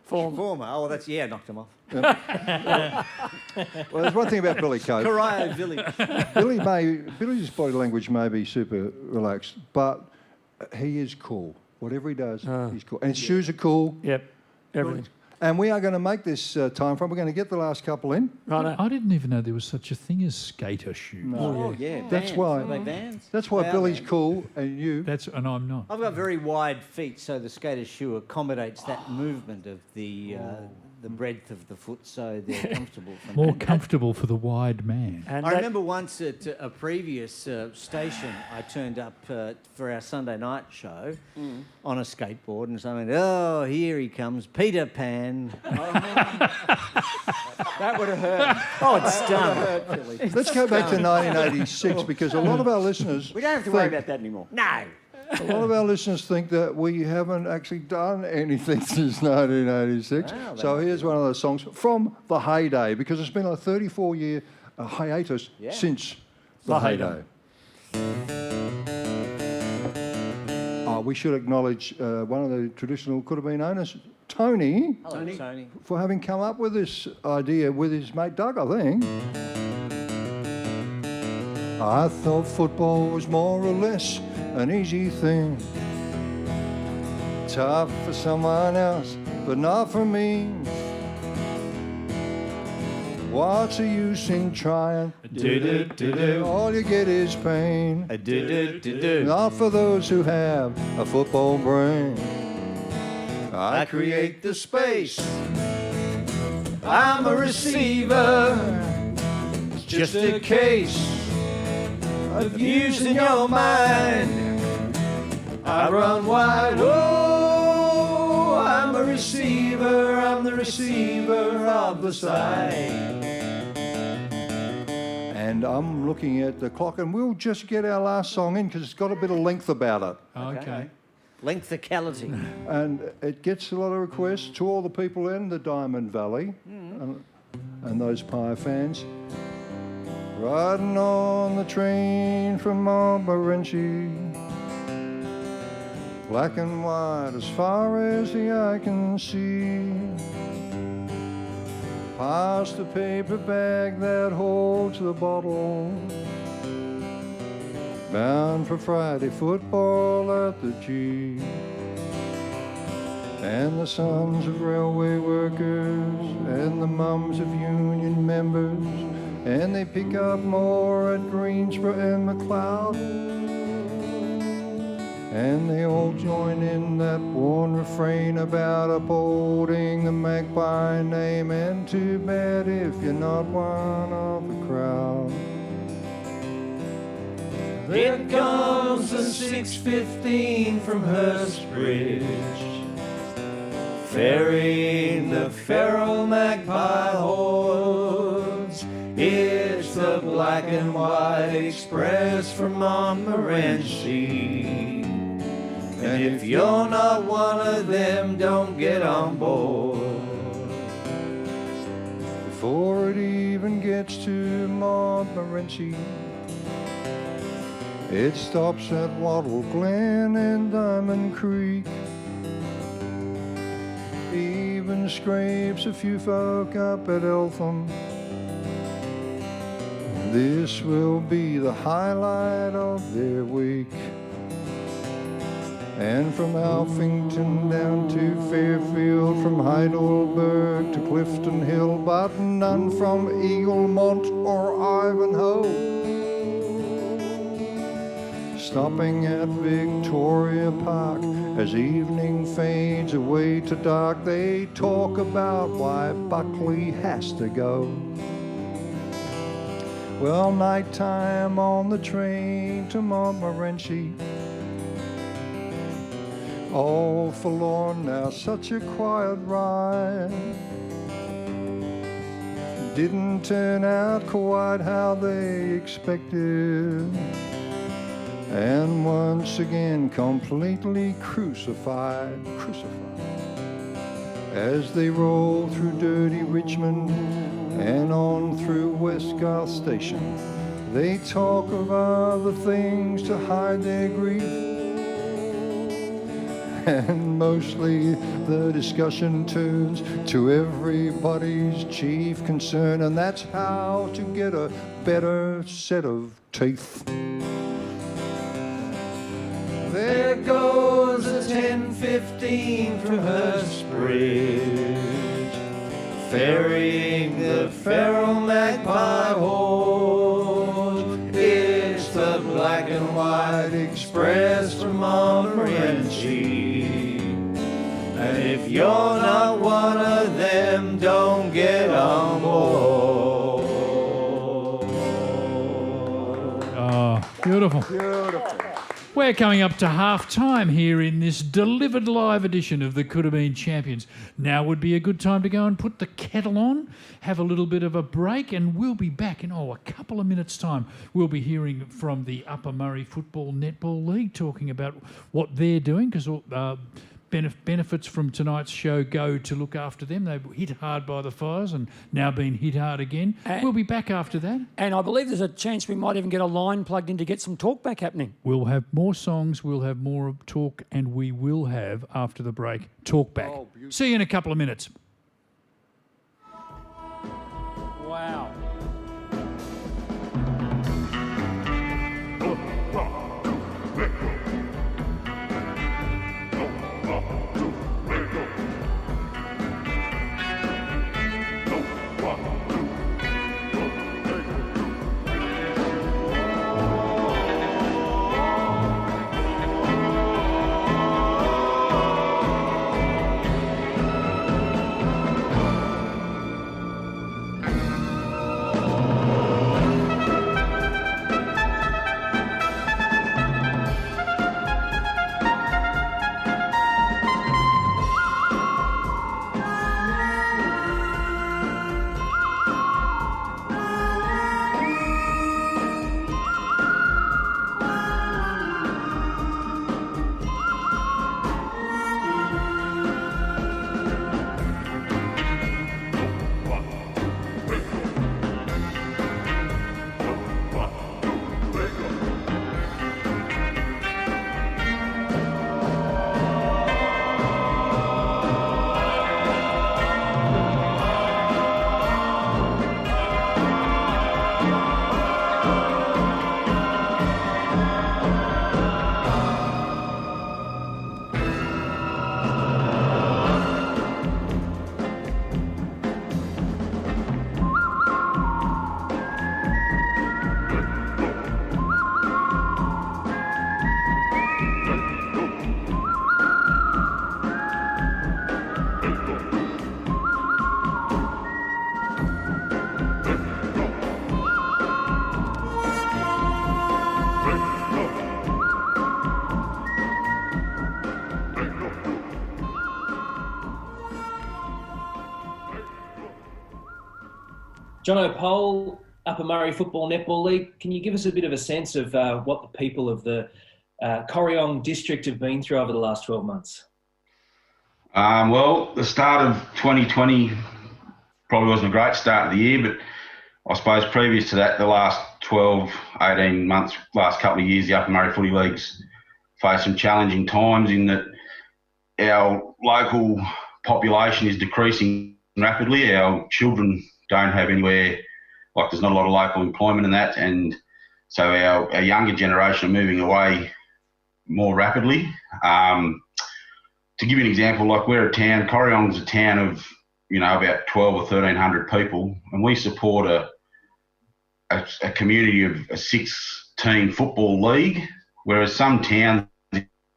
Former. Oh, knocked him off. Well, there's one thing about Billy Cope. Corio Village. Billy's body language may be super relaxed, but he is cool. Whatever he does, he's cool. And his shoes are cool. Yep, everything. And we are going to make this time frame. We're going to get the last couple in. Right. I didn't even know there was such a thing as skater shoes. Oh, yeah. That's Vans. why. Are they Vans? That's why They are Billy's Vans. cool and you. And I'm not. I've got very wide feet, so the skater's shoe accommodates that movement of the the breadth of the foot, so they're comfortable for me. More comfortable for the wide man. And I that- remember once at a previous station, I turned up for our Sunday night show on a skateboard, and someone went, "Oh, here he comes, Peter Pan." That would have hurt. Oh, it's done. Let's go back to 1986 because a lot of our listeners We don't have to worry think- about that anymore. No. A lot of our listeners think that we haven't actually done anything since 1986. Wow, So here's one of those songs from the heyday, because it's been a 34-year hiatus since the heyday. We should acknowledge one of the traditional Coodabeen owners, Tony, Hello, Tony. for having come up with this idea with his mate Doug, I think. I thought football was more or less an easy thing. Tough for someone else, but not for me. What's the use in trying? All you get is pain. Not for those who have a football brain. I create the space. I'm a receiver. It's just a case of using your mind. I run wide. Oh, I'm a receiver. I'm the receiver of the side. And I'm looking at the clock, and we'll just get our last song in because it's got a bit of length about it. Okay. Lengthicality. And it gets a lot of requests to all the people in the Diamond Valley and those Pie fans. Riding on the train from Montmorency, black and white as far as the eye can see. Past the paper bag that holds the bottle, bound for Friday football at the G. And the sons of railway workers and the mums of union members, and they pick up more at Greensboro and McLeod. And they all join in that one refrain about upholding the Magpie name, and too bad if you're not one of the crowd. There comes the 6:15 from Hurstbridge, ferrying the feral Magpie hordes. It's the black and white express from Montmorency. And if you're not one of them, don't get on board. Before it even gets to Montmorency, it stops at Wattle Glen and Diamond Creek. Even scrapes a few folk up at Eltham. This will be the highlight of their week. And from Alphington down to Fairfield, from Heidelberg to Clifton Hill, but none from Eaglemont or Ivanhoe. Stopping at Victoria Park as evening fades away to dark, they talk about why Buckley has to go. Well, nighttime on the train to Montmorency, all forlorn now, such a quiet ride. Didn't turn out quite how they expected, and once again completely crucified. As they roll through dirty Richmond and on through Westgarth Station, they talk of other things to hide their grief. And mostly the discussion turns to everybody's chief concern, and that's how to get a better set of teeth. There goes a 10:15 from Hurstbridge, ferrying the feral Magpie horde. It's the black and white express from Montmorency. And if you're not one of them, Beautiful. We're coming up to half-time here in this delivered live edition of the Coodabeen Champions. Now would be a good time to go and put the kettle on, have a little bit of a break, and we'll be back in, a couple of minutes' time. We'll be hearing from the Upper Murray Football Netball League, talking about what they're doing, because benefits from tonight's show go to look after them. They've hit hard by the fires and now been hit hard again. We'll be back after that. And I believe there's a chance we might even get a line plugged in to get some talkback happening. We'll have more songs, we'll have more talk, and we will have, after the break, talkback. Oh, see you in a couple of minutes. Wow. John O'Pole, Upper Murray Football Netball League. Can you give us a bit of a sense of what the people of the Corryong district have been through over the last 12 months? Well, the start of 2020 probably wasn't a great start of the year, but I suppose previous to that, the last 12, 18 months, last couple of years, the Upper Murray Footy League's faced some challenging times in that our local population is decreasing rapidly. Our children don't have anywhere, like there's not a lot of local employment in that, and so our younger generation are moving away more rapidly. To give you an example, like we're a town, Corryong's a town of, about 12 or 1,300 people, and we support a community of a 6-team football league, whereas some towns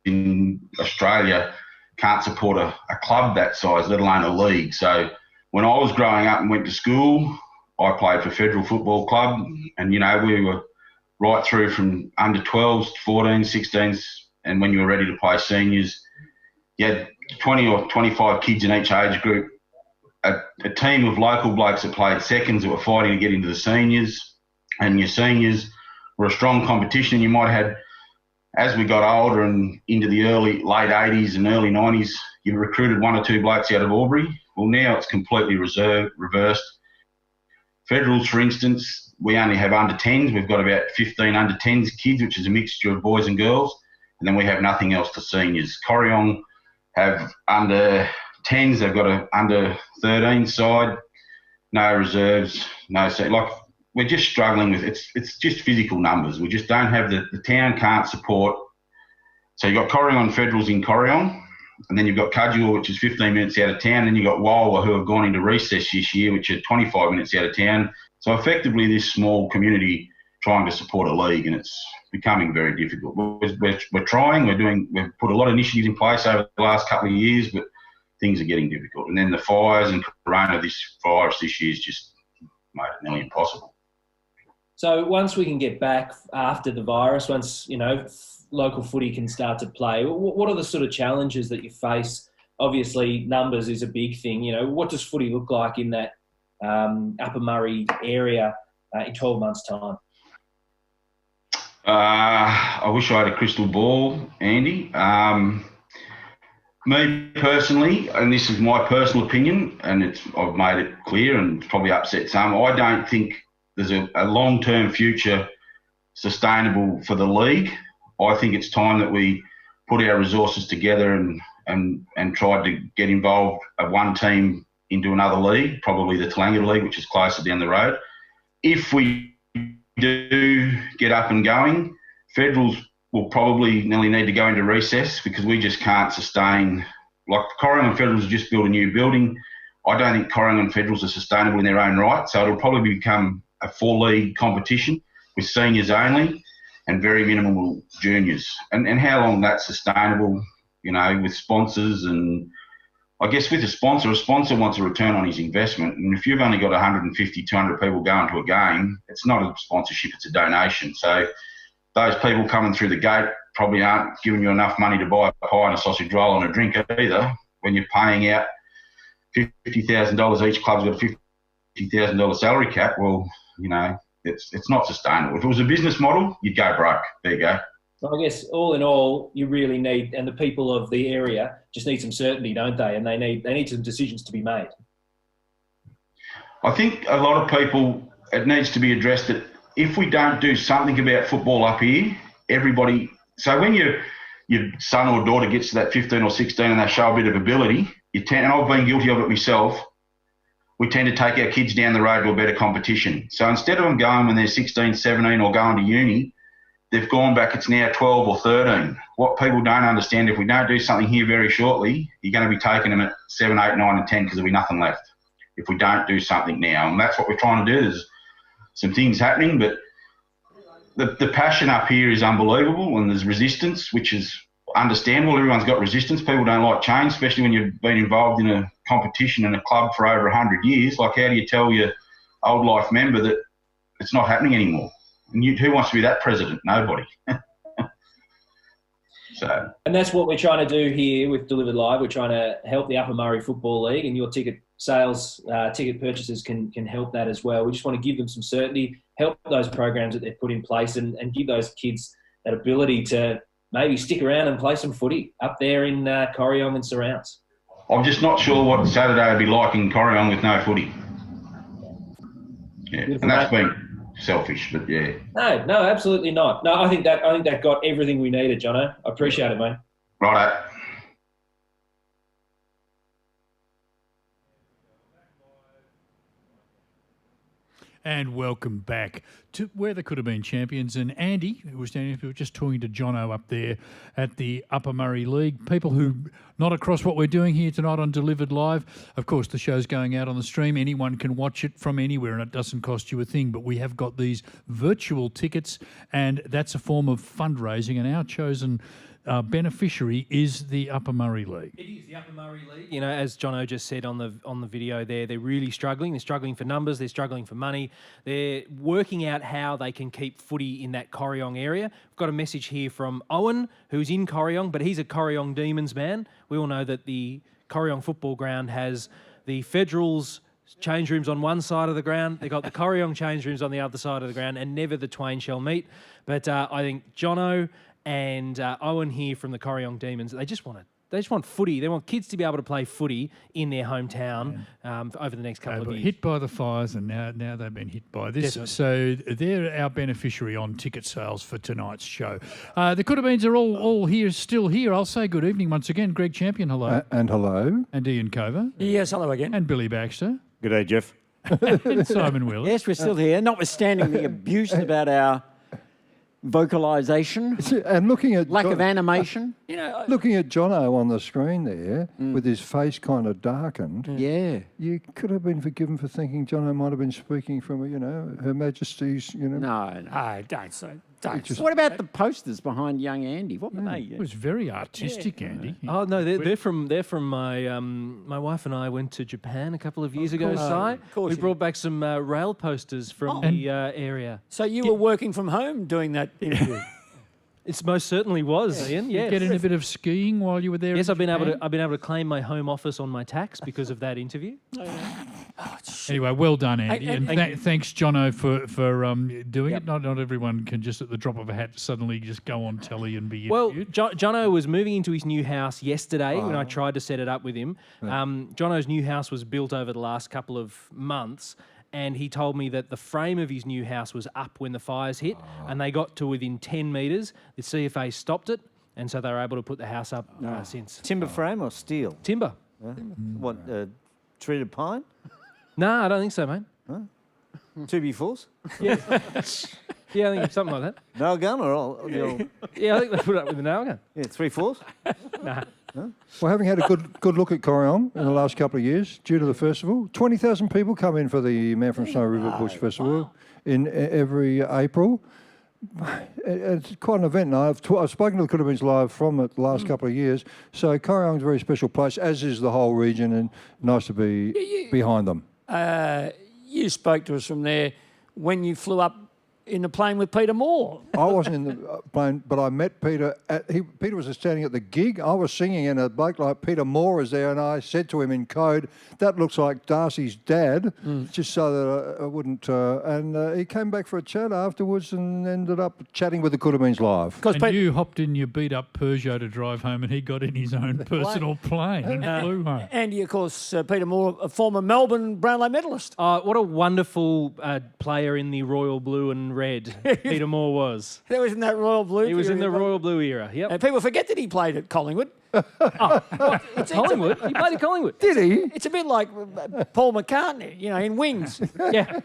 in Australia can't support a club that size, let alone a league. So when I was growing up and went to school, I played for Federal Football Club, and, we were right through from under 12s, 14s, 16s, and when you were ready to play seniors, you had 20 or 25 kids in each age group, a team of local blokes that played seconds that were fighting to get into the seniors, and your seniors were a strong competition. You might have had, as we got older and into the late 80s and early 90s, you recruited 1 or 2 blokes out of Albury. Well, now it's completely reversed. Federals, for instance, we only have under 10s. We've got about 15 under 10s kids, which is a mixture of boys and girls, and then we have nothing else to seniors. Corryong have under 10s. They've got a under 13 side, no reserves, we're just struggling with it's just physical numbers. We just don't have the town can't support. So you've got Corryong Federals in Corryong, and then you've got Cudgel, which is 15 minutes out of town, and then you've got Walwa, who have gone into recess this year, which are 25 minutes out of town. So effectively this small community trying to support a league, and it's becoming very difficult. We're trying, we've put a lot of initiatives in place over the last couple of years, but things are getting difficult. And then the fires and corona, this virus this year has just made it nearly impossible. So once we can get back after the virus, once, local footy can start to play, what are the sort of challenges that you face? Obviously, numbers is a big thing. What does footy look like in that Upper Murray area in 12 months' time? I wish I had a crystal ball, Andy. Me personally, and this is my personal opinion, and I've made it clear and probably upset some, I don't think there's a long-term future sustainable for the league. I think it's time that we put our resources together and tried to get involved at one team into another league, probably the Talanga League, which is closer down the road. If we do get up and going, Federals will probably nearly need to go into recess because we just can't sustain. Like Corrigan and Federals just built a new building. I don't think Corrigan and Federals are sustainable in their own right, so it'll probably become a 4-league competition with seniors only and very minimal juniors. And how long that's sustainable, with sponsors, and I guess with a sponsor wants a return on his investment. And if you've only got 150, 200 people going to a game, it's not a sponsorship, it's a donation. So those people coming through the gate probably aren't giving you enough money to buy a pie and a sausage roll and a drink either. When you're paying out $50,000, each club's got a $50,000 salary cap. Well, it's not sustainable. If it was a business model, you'd go broke. There you go. So I guess all in all, you really need, and the people of the area just need some certainty, don't they? And they need some decisions to be made. I think a lot of people, it needs to be addressed that if we don't do something about football up here, everybody. So when your son or daughter gets to that 15 or 16 and they show a bit of ability, and I've been guilty of it myself, we tend to take our kids down the road to a better competition. So instead of them going when they're 16, 17 or going to uni, they've gone back, it's now 12 or 13. What people don't understand, if we don't do something here very shortly, you're going to be taking them at 7, 8, 9 and 10 because there'll be nothing left if we don't do something now. And that's what we're trying to do. There's some things happening, but the passion up here is unbelievable, and there's resistance, which is understandable. Everyone's got resistance. People don't like change, especially when you've been involved in a competition in a club for over 100 years. Like, how do you tell your old life member that it's not happening anymore? And who wants to be that president? Nobody. And that's what we're trying to do here with Delivered Live. We're trying to help the Upper Murray Football League, and your ticket sales, ticket purchases can help that as well. We just want to give them some certainty, help those programs that they've put in place, and give those kids that ability to maybe stick around and play some footy up there in Corriong and surrounds. I'm just not sure what Saturday would be like in Corriong with no footy. Yeah, beautiful, and that's been selfish, but yeah. No, absolutely not. No, I think that got everything we needed, Jono. I appreciate it, mate. Righto. And welcome back to where the Coodabeen Champions. And Andy, who was standing, we were just talking to Jono up there at the Upper Murray League. People who not across what we're doing here tonight on Delivered Live. Of course, the show's going out on the stream. Anyone can watch it from anywhere, and it doesn't cost you a thing. But we have got these virtual tickets, and that's a form of fundraising. And our chosen beneficiary is the Upper Murray League. It is the Upper Murray League. You know, as Jono just said on the video there, they're really struggling. They're struggling for numbers. They're struggling for money. They're working out how they can keep footy in that Corriong area. We've got a message here from Owen, who's in Corriong, but he's a Corriong Demons man. We all know that the Corriong football ground has the Federals change rooms on one side of the ground. They've got the Corriong change rooms on the other side of the ground, and never the twain shall meet. But I think Jono and Owen here from the Corriong Demons, they just want footy. They want kids to be able to play footy in their hometown over the next couple of years. Hit by the fires, and now they've been hit by this. Definitely. So they're our beneficiary on ticket sales for tonight's show. The Coodabeens are all here, still here. I'll say good evening once again. Greg Champion, hello. And hello. And Ian Cover. Yes, hello again. And Billy Baxter. Good day, Jeff. And Simon Willis. Yes, we're still here, notwithstanding the abuse about our vocalisation And looking at lack of animation. You know, Looking at Jono on the screen there, with his face kind of darkened, Yeah. you could have been forgiven for thinking Jono might have been speaking from, Her Majesty's, No. don't say. Don't say. What about the posters behind young Andy? What were they? It was very artistic, Andy. Oh no, they're from my my wife and I went to Japan a couple of years ago. Si, we brought back some rail posters from the area. So you were working from home doing that interview? It most certainly was, Ian. Yes. Getting a bit of skiing while you were there. Yes, in I've been able Japan? to claim my home office on my tax because of that interview. Anyway, well done, Andy, and thanks, Jono, for doing Yep. it. Not everyone can just at the drop of a hat suddenly just go on telly and be Well, interviewed. Jono was moving into his new house yesterday when I tried to set it up with him. Jono's new house was built over the last couple of months, and he told me that the frame of his new house was up when the fires hit, and they got to within 10 metres. The CFA stopped it, and so they were able to put the house up since. Timber frame or steel? Timber. What, treated pine? No, I don't think so, mate. 2x4s? Yeah, I think it's something like that. Nail gun or all? Yeah, I think they put it up with a nail gun. Yeah, 3/4s? Well, having had a good look at Corryong in the last couple of years, due to the festival, 20,000 people come in for the Man from Snowy River Bush Festival in every April. It's quite an event. Now, I've spoken to the Coodabeens live from it the last couple of years, so Corryong's a very special place, as is the whole region, and nice to be behind them. You spoke to us from there when you flew up in the plane with Peter Moore. I wasn't in the plane, but I met Peter. Peter was standing at the gig. I was singing, and a bloke like Peter Moore was there, and I said to him in code, "That looks like Darcy's dad," just so that I wouldn't. And he came back for a chat afterwards and ended up chatting with the Coodabeens live. And you hopped in your beat-up Peugeot to drive home, and he got in his own personal plane and flew home. Andy, of course, Peter Moore, a former Melbourne Brownlow medalist. What a wonderful player in the royal blue and red Peter Moore was. That was in that royal blue. He was in the period. royal blue era, yep. And people forget that he played at Collingwood. Collingwood? He played at Collingwood. Did he? It's a bit like Paul McCartney, in Wings. Yeah,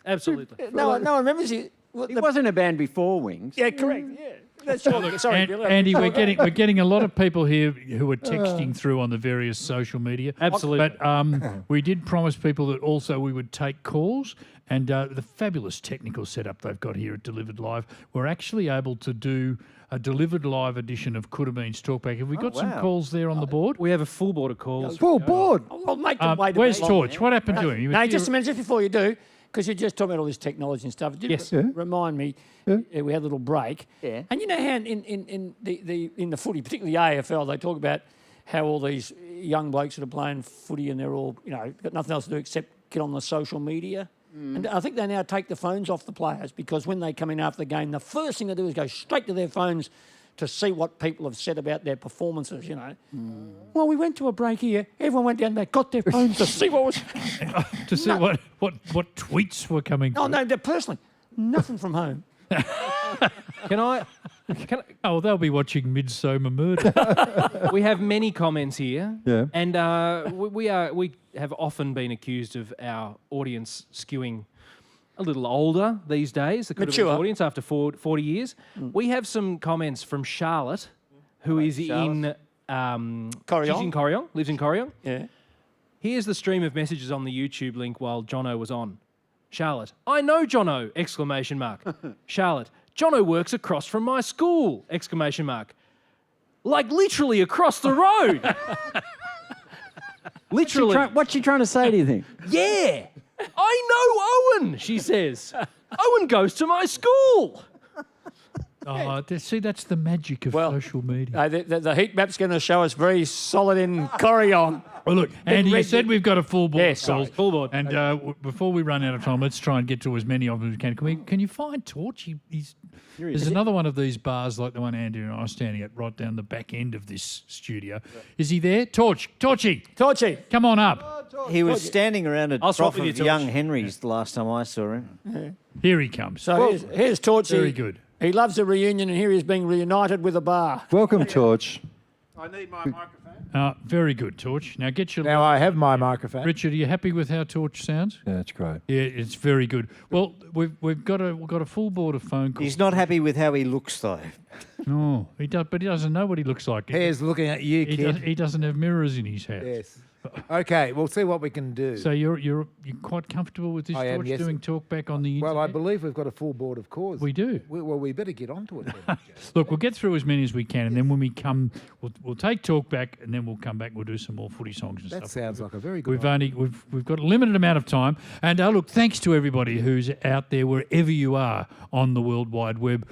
absolutely. No one remembers you. He was in a band before Wings. Yeah, correct. Yeah. That's sorry, Bill. Andy, we're getting a lot of people here who are texting through on the various social media. Absolutely. But we did promise people that also we would take calls, and the fabulous technical setup they've got here at Delivered Live, we're actually able to do a Delivered Live edition of Coodabeens Talkback. Have we got some calls there on the board? We have a full board of calls. Full board. I'll make them wait a Where's bit Torch? longer. What happened to him? No, just a minute, just before you do, because you're just talking about all this technology and stuff. It did Yes. remind me, we had a little break. Yeah. And you know how in the footy, particularly AFL, they talk about how all these young blokes that are playing footy and they're all, got nothing else to do except get on the social media. And I think they now take the phones off the players because when they come in after the game, the first thing they do is go straight to their phones to see what people have said about their performances, Well, we went to a break here. Everyone went down there, got their phones to see what was... to see what tweets were coming Oh, through. no, they're personally. Nothing from home. Can I? Oh, they'll be watching Midsomer Murder. We have many comments here. Yeah. And we have often been accused of our audience skewing a little older these days, the Coodabeens Mature. audience after 40 years. We have some comments from Charlotte, who is in Corryong? She's in Corryong, lives in Corryong. Yeah. Here's the stream of messages on the YouTube link while Jono was on. Charlotte, I know Jono! Exclamation mark. Charlotte, Jono works across from my school! Exclamation mark. Like literally across the road! Literally. What's she trying to say, do you think? Yeah! I know Owen, she says. Owen goes to my school! See, that's the magic of social media. The heat map's going to show us very solid in Corryong. Well, look, Andy, you said we've got a full board. Yeah, of sorry, calls. full board. And before we run out of time, let's try and get to as many of them as we can. Can you find Torch? There's another one of these bars like the one Andy and I are standing at right down the back end of this studio. Is he there? Torchy, come on up. He was standing around a I'll swap trough with you, of Torch. young Henry's the last time I saw him. Here he comes. So here's Torchy. Very good. He loves a reunion and here he's being reunited with a bar. Welcome, Torch. I need my microphone. Very good, Torch. Now get your... Now I have my microphone. Richard, are you happy with how Torch sounds? Yeah, that's great. Yeah, it's very good. Well, we've got a full board of phone calls. He's not happy with how he looks, though. No, he does, but he doesn't know what he looks like. Here's looking at you, kid. He doesn't have mirrors in his house. Yes. Okay, we'll see what we can do. So you're quite comfortable with this, I am, Torch, yes. doing talkback on the Well, I internet? believe we've got a full board of calls. We do. We better get onto it then. Look, we'll get through as many as we can, and then when we come, we'll take talkback, and then we'll come back. We'll do some more footy songs and That stuff. sounds like a very good We've got a limited amount of time, and look, thanks to everybody who's out there wherever you are on the World Wide Web,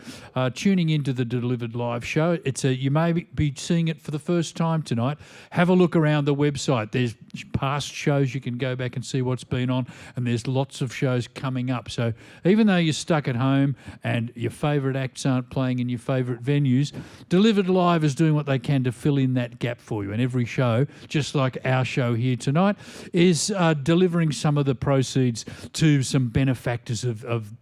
tuning into the Delivered Live show. You may be seeing it for the first time tonight. Have a look around the website. There's past shows you can go back and see what's been on, and there's lots of shows coming up. So even though you're stuck at home and your favourite acts aren't playing in your favourite venues, Delivered Live is doing what they can to fill in that gap for you. And every show, just like our show here tonight, is delivering some of the proceeds to some benefactors of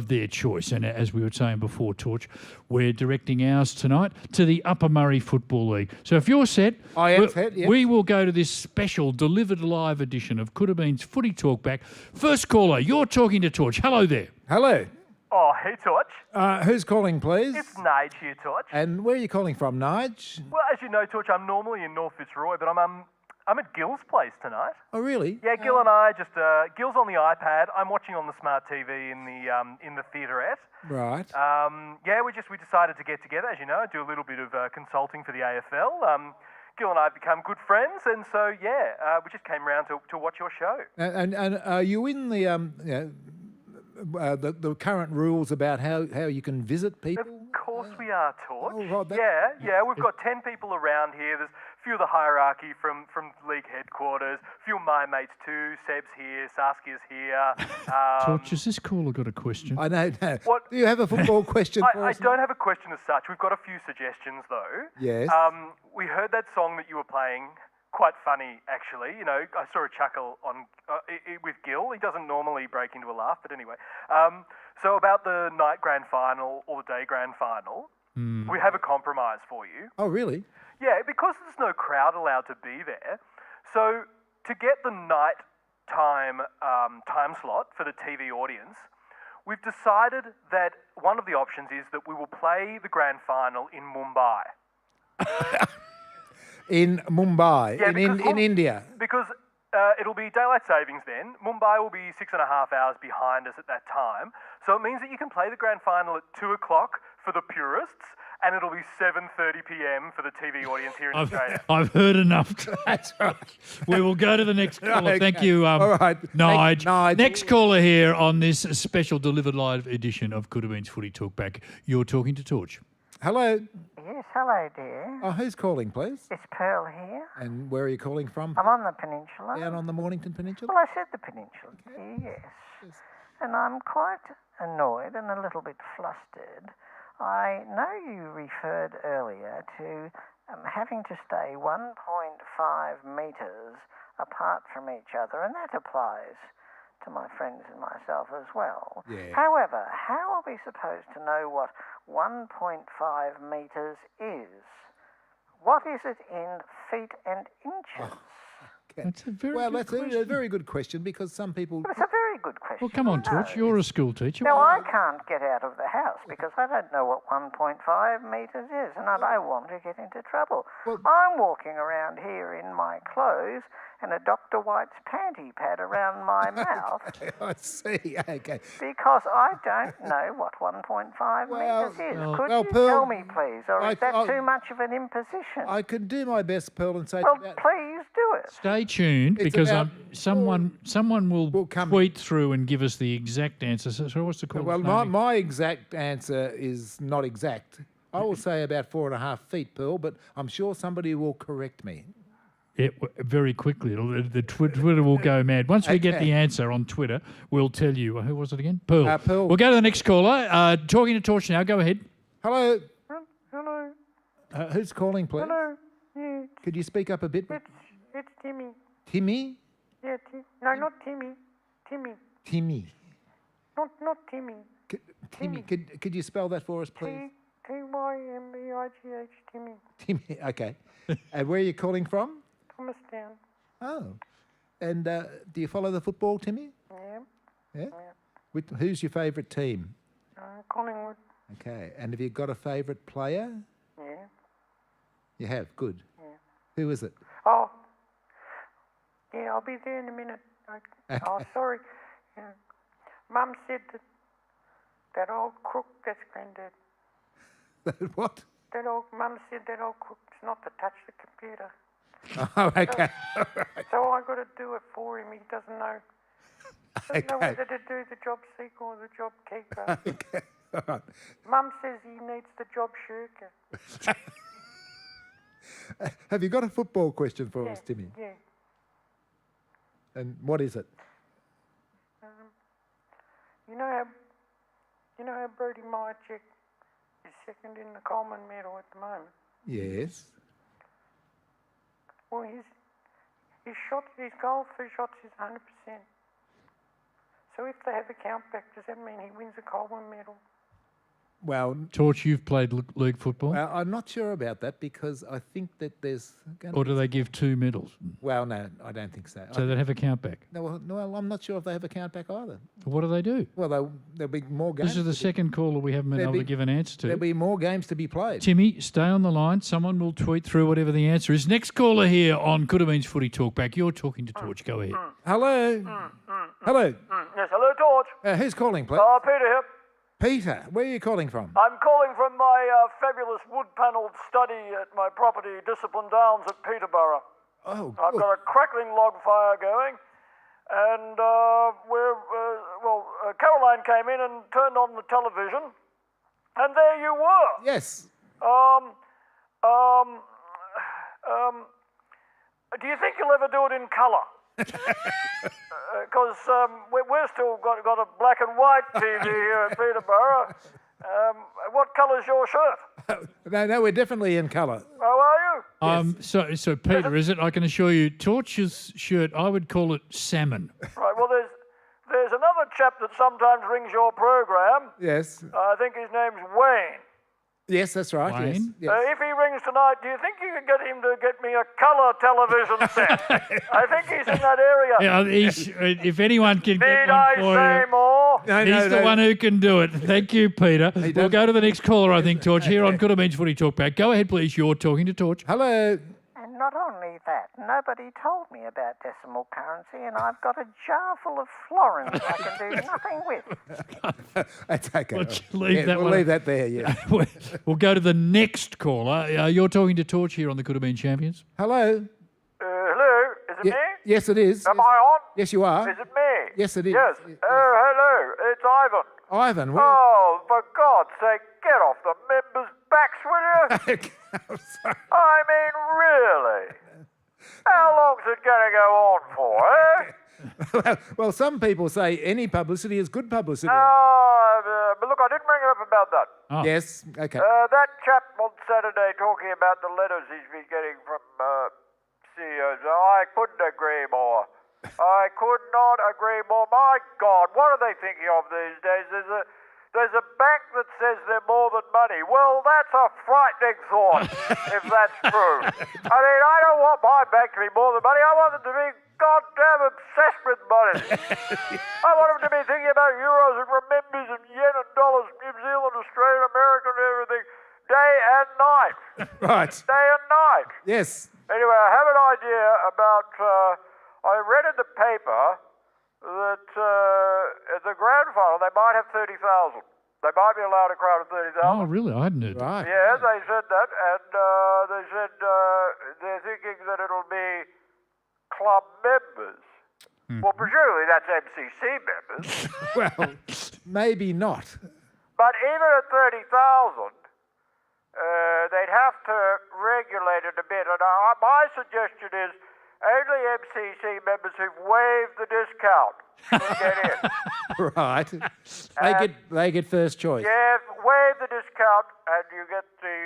their choice. And as we were saying before, Torch, we're directing ours tonight to the Upper Murray Football League. So if you're set, I am set, yes. we will go to this special Delivered Live edition of Coodabeens Footy Talkback. First caller, you're talking to Torch. Hello there. Hello. Oh, hey, Torch. Who's calling, please? It's Nige here, Torch. And where are you calling from, Nige? Well, as you know, Torch, I'm normally in North Fitzroy, but I'm at Gil's place tonight. Oh, really? Yeah, Gil and I Gil's on the iPad. I'm watching on the smart TV in the theaterette. Right. Yeah, we decided to get together, as you know, do a little bit of consulting for the AFL. Gil and I have become good friends, and so we just came round to watch your show. And are you in the current rules about how you can visit people? Of course we are, Torch. Oh, right, Yeah, we've got 10 people around here. There's a few of the hierarchy from league headquarters, a few of my mates too. Seb's here, Saskia's here. Torch, has this caller got a question? I know. What? Do you have a football question for I us? don't have a question as such. We've got a few suggestions, though. Yes. We heard that song that you were playing. Quite funny, actually. You know, I saw a chuckle on with Gil. He doesn't normally break into a laugh, but anyway. So about the night grand final or the day grand final, we have a compromise for you. Oh, really? Yeah, because there's no crowd allowed to be there. So to get the night time slot for the TV audience, we've decided that one of the options is that we will play the grand final in Mumbai. In Mumbai, Yeah, in India. Because it'll be daylight savings then. Mumbai will be 6.5 hours behind us at that time. So it means that you can play the grand final at 2 o'clock for the purists, and it'll be 7:30 p.m. for the TV audience here in Australia. I've heard enough. That's right. We will go to the next caller. Okay. Thank you, All right. Nige. Nige. Next caller here on this special Delivered Live edition of Coodabeens Footy Talkback. You're talking to Torch. Hello. Yes, hello, dear. Oh, who's calling, please? It's Pearl here. And where are you calling from? I'm on the Peninsula. Down on the Mornington Peninsula? Well, I said the Peninsula, dear, yes. And I'm quite annoyed and a little bit flustered. I know you referred earlier to having to stay 1.5 metres apart from each other, and that applies to my friends and myself as well. Yeah. However, how are we supposed to know what 1.5 metres is? What is it in feet and inches? Okay. That's a very well, good that's question. a very good question because some people... Well, it's a very good question. Well, come on, Torch. You're a school teacher. Now, I can't get out of the house because I don't know what 1.5 metres is, and I don't want to get into trouble. Well- I'm walking around here in my clothes and a Dr. White's panty pad around my mouth I see. Okay. because I don't know what 1.5 Well, metres is. well- Could well, you Pearl, tell me, please, or is that I- too much of an imposition? I can do my best, Pearl, and say... Well, please do it. Stay tuned It's because about- someone will Will come tweet through and give us the exact answer. So what's the call? Well, my exact answer is not exact. I will say about 4.5 feet, Pearl, but I'm sure somebody will correct me. Yeah, very quickly. The Twitter will go mad. Once we get Okay. the answer on Twitter, we'll tell you. Who was it again? Pearl. Pearl. We'll go to the next caller. Talking to Torch now. Go ahead. Hello. Hello. Who's calling, please? Hello. Yeah, Could you speak up a bit? it's Timmy. Timmy? Yeah, no, not Timmy. Timmy. Timmy. Not Timmy. Timmy. Could you spell that for us, please? T-Y-M-E-I-G-H, Timmy. Timmy, okay. And where are you calling from? Thomastown. Oh. And do you follow the football, Timmy? Yeah. Yeah? Who's your favourite team? Collingwood. Okay. And have you got a favourite player? Yeah. You have? Good. Yeah. Who is it? Oh. Yeah, I'll be there in a minute. Oh, sorry. Yeah. Mum said that old crook, that's Granddad. What? Mum said that old crook's not to touch the computer. Oh, okay. So I got to do it for him. He doesn't know. Doesn't know Okay. whether to do the job seeker or the job keeper. Okay. All right. Mum says he needs the job shirker. Have you got a football question for us, Timmy? Yeah. And what is it? You know how Brody Myercheck is second in the Coleman medal at the moment? Yes. Well, his goal for shots is 100%. So if they have a countback, does that mean he wins the Coleman medal? Well, Torch, you've played league football? well, I'm not sure about that because I think that there's... Or do they give 2 medals? Well, no, I don't think so. So they'd have a countback. No, I'm not sure if they have a countback either. What do they do? Well, there'll be more games. This is the second caller we haven't been able to give an answer There'll to. be more games to be played. Timmy, stay on the line. Someone will tweet through whatever the answer is. Next caller here on Coodabeens Footy Talkback. You're talking to Torch. Go ahead. Hello. Hello. Yes, hello, Torch. Who's calling, please? Peter here. Peter. Where are you calling from? I'm calling from my fabulous wood-panelled study at my property, Discipline Downs at Peterborough. Oh, I've got a crackling log fire going, and Caroline came in and turned on the television, and there you were. Yes. Do you think you'll ever do it in colour? Because we're still got a black and white TV here at Peterborough. What colour's your shirt? No, we're definitely in colour. How are you? So Peter, is it? I can assure you, Torch's shirt, I would call it salmon. Right, well, there's another chap that sometimes rings your program. Yes. I think his name's Wayne. Yes, that's right. Wayne? Yes. If he rings tonight, do you think you can get him to get me a colour television set? I think he's in that area. Yeah, if anyone can get Need one I for say you, more? he's the one who can do it. Thank you, Peter. We'll go to the next caller, I think, Torch, here on Coodabeens Footy Talkback. Go ahead, please. You're talking to Torch. Hello. And not only that, nobody told me about decimal currency, and I've got a jar full of florins I can do nothing with. That's okay. We'll leave that we'll one. leave that there, yeah. We'll go to the next caller. You're talking to Torch here on the Coodabeen Champions. Hello. Hello? Is it me? Yes, it is. Am I on? Yes, you are. Is it me? Yes, it is. Yes. Oh, hello. It's Ivan. Ivan, where... Oh, for God's sake, get off the members' backs, will you? I'm sorry. I mean, really? How long's it going to go on for, eh? Well, some people say any publicity is good publicity. But look, I didn't ring up about that. Oh. Yes, okay. That chap on Saturday talking about the letters he's been getting from CEOs, I couldn't agree more. I could not agree more. My God, what are they thinking of these days? There's a bank that says they're more than money. Well, that's a frightening thought, if that's true. I mean, I don't want my bank to be more than money. I want them to be goddamn obsessed with money. I want them to be thinking about euros and renminbis and yen and dollars, New Zealand, Australia, America and everything, day and night. Right. Day and night. Yes. Anyway, I have an idea about, I read in the paper that the grand final, they might have 30,000. They might be allowed a crowd of 30,000. Oh, really? I hadn't heard that. Right. Yeah, they said that, and they said they're thinking that it'll be club members. Well, presumably that's MCC members. Well, maybe not. But even at 30,000, they'd have to regulate it a bit. And my suggestion is only MCC members who've waived the discount can get in. Right. They get first choice. Yeah, waive the discount and you get the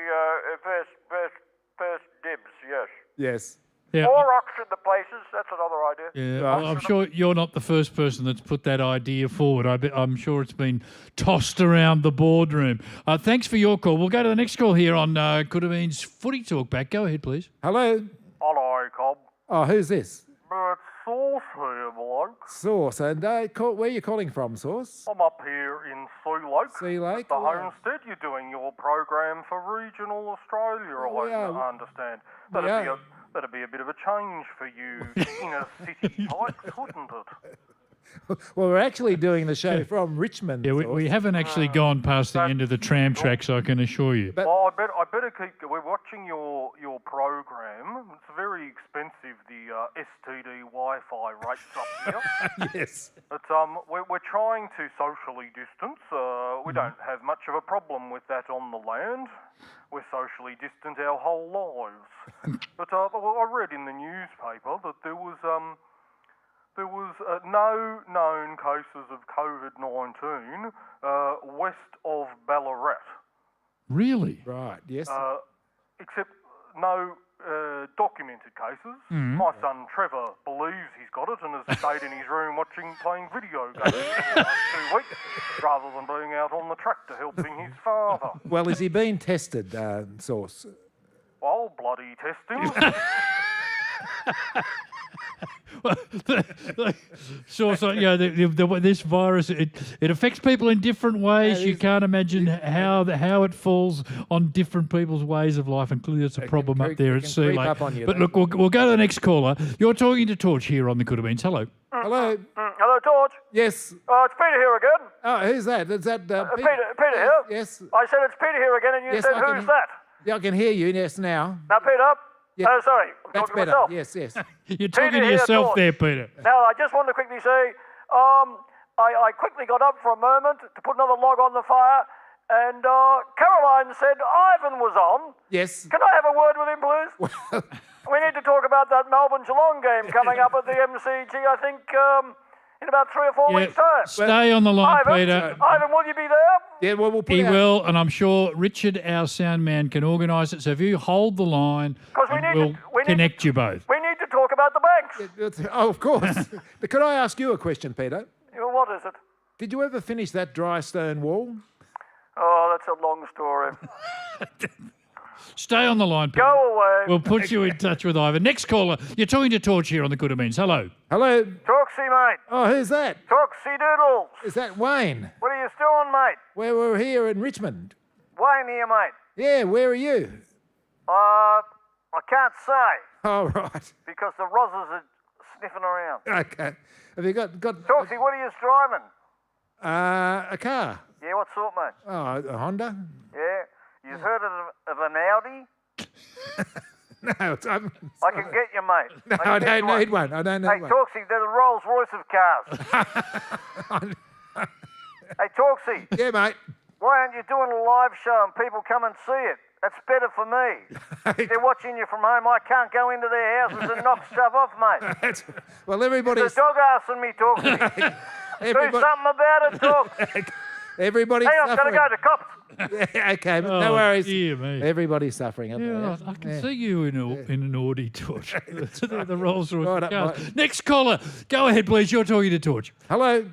first dibs, yes. Yes. Yeah. More rocks in the places. That's another idea. Yeah, well, I'm sure you're not the first person that's put that idea forward. I'm sure it's been tossed around the boardroom. Thanks for your call. We'll go to the next call here on Coodabeens Footy Talkback. Go ahead, please. Hello. Hello, Cobb. Oh, who's this? It's Sauce here, bloke. Sauce. And where are you calling from, Sauce? I'm up here in Sea Lake. Sea Lake? At the homestead. You're doing your program for regional Australia, I understand. That'd be a bit of a change for you inner city types, wouldn't it? Well, we're actually doing the show from Richmond. Yeah, we haven't actually gone past the end of the tram tracks, I can assure you. Well, I better keep. We're watching your program. It's very expensive. The STD Wi-Fi rates up here. Yes. But we're trying to socially distance. We don't have much of a problem with that on the land. We're socially distant our whole lives. But I read in the newspaper that there was no known cases of COVID-19 west of Ballarat. Really? Right, yes. Except no documented cases. My son Trevor believes he's got it and has stayed in his room playing video games for the last 2 weeks rather than being out on the tractor helping his father. Well, has he been tested, Sauce? I'll bloody test him. This virus, it affects people in different ways. You can't imagine how it falls on different people's ways of life, and clearly it's a problem up there at Sea Lake. But look, we'll go to the next caller. You're talking to Torch here on the Coodabeens. Hello. Hello. Hello, Torch. Yes. It's Peter here again. Oh, who's that? Is that Peter here? Yes. I said it's Peter here again, and you Yes, said, I can who's that? Yeah, I can hear you. Yes, now. Now, Peter. Yeah. Oh, sorry. I'm That's talking to better. myself. Yes. You're talking Peter to here, yourself Torch. there, Peter. Now, I just wanted to quickly say, I quickly got up for a moment to put another log on the fire, and Caroline said Ivan was on. Yes. Can I have a word with him, please? We need to talk about that Melbourne-Geelong game coming up at the MCG, I think, in about 3 or 4 weeks' time. Stay on the line, Ivan, Peter. Ivan, will you be there? Yeah, well, we'll put He out- will, and I'm sure Richard, our sound man, can organise it. So if you hold the line, we'll connect you both. We need to talk about the banks. Oh, of course. But could I ask you a question, Peter? What is it? Did you ever finish that dry stone wall? Oh, that's a long story. Stay on the line, Peter. Go away. We'll put you in touch with Ivan. Next caller, you're talking to Torch here on the Coodabeens. Hello. Hello. Torksy, mate. Oh, who's that? Torksy Doodles. Is that Wayne? What are you still on, mate? We're here in Richmond. Wayne here, mate. Yeah, where are you? I can't say. Oh, right. Because the rozzers are sniffing around. Okay. Have you got Torksy, what are you driving? a car? Yeah, what sort, mate? Oh, a Honda? Yeah. You've heard of an Audi? No, I can get you, mate. No, I don't need one. I don't need Hey, one. Torksy, they're the Rolls Royce of cars. Hey, Torksy. Yeah, mate. Why aren't you doing a live show and people come and see it? That's better for me. They're watching you from home. I can't go into their houses and knock stuff off, mate. Well, everybody's... The dog asking me, Torksy. Do something about it, Tork. Everybody's Hey, I've got to suffering. go to cops. Yeah, okay, but no worries. Dear me. Everybody's suffering. Up Yeah, there. I can see you in an Audi, Torch. the Rolls Royce Right up cars. my- Next caller, go ahead, please. You're talking to Torch. Hello.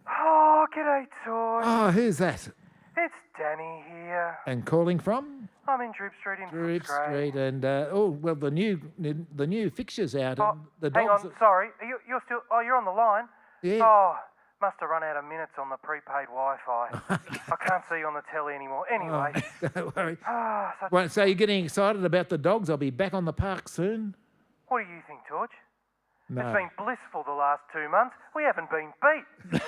Oh, g'day, Torch. Oh, who's that? It's Danny here. And calling from? I'm in Droop Street in Drip Footscray. Street. And the new fixtures out. Oh, and the hang dogs. on, sorry. You're still... Oh, you're on the line? Yeah. Oh, must have run out of minutes on the prepaid Wi-Fi. I can't see you on the telly anymore. Anyway. Don't worry. Ah, such... Well, so you're getting excited about the dogs? I'll be back on the park soon. What do you think, Torch? No. It's been blissful the last 2 months. We haven't been beat.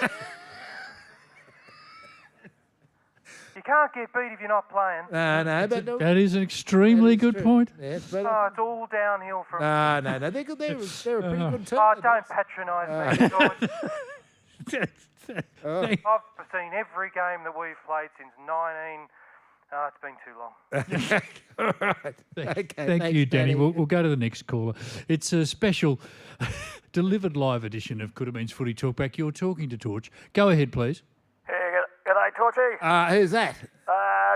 You can't get beat if you're not playing. No, but... That is an extremely good true. point. Yeah, it's better. Oh, it's all downhill from... No. They're good. They're a pretty good team. Oh, don't patronise me, George. Oh. I've seen every game that we've played since 19... Oh, it's been too long. All right. Okay, Thank thanks, you, Danny. We'll go to the next caller. It's a special delivered live edition of Coodabeens Footy Talkback. You're talking to Torch. Go ahead, please. Hey, g'day, Torchy. Who's that?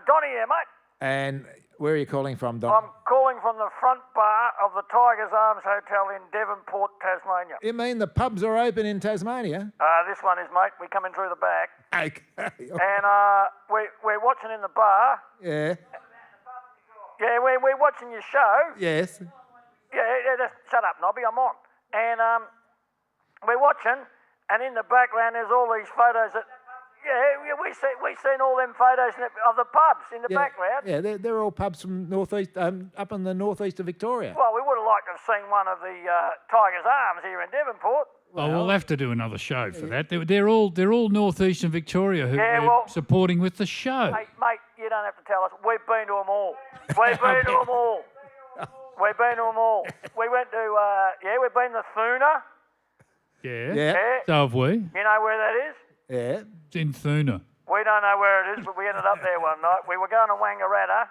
Donny here, mate. And Where are you calling from, Don? I'm calling from the front bar of the Tigers Arms Hotel in Devonport, Tasmania. You mean the pubs are open in Tasmania? This one is, mate. We're coming through the back. Okay. And we're watching in the bar. Yeah. Yeah, we're watching your show. Yes. Yeah, shut up, Nobby, I'm on. And we're watching, and in the background there's all these photos that... Yeah, we've seen all them photos of the pubs in the background. Yeah, they're all pubs from northeast, up in the northeast of Victoria. Well, we would have liked to have seen one of the Tigers Arms here in Devonport. Well, we'll have to do another show for that. They're all northeastern Victoria who are supporting with the show. Mate, you don't have to tell us. We've been to them all. We've been to them all. We've been to them all. We went to, we've been to Thuna. Yeah. So have we. You know where that is? Yeah. It's in Thuna. We don't know where it is, but we ended up there one night. We were going to Wangaratta,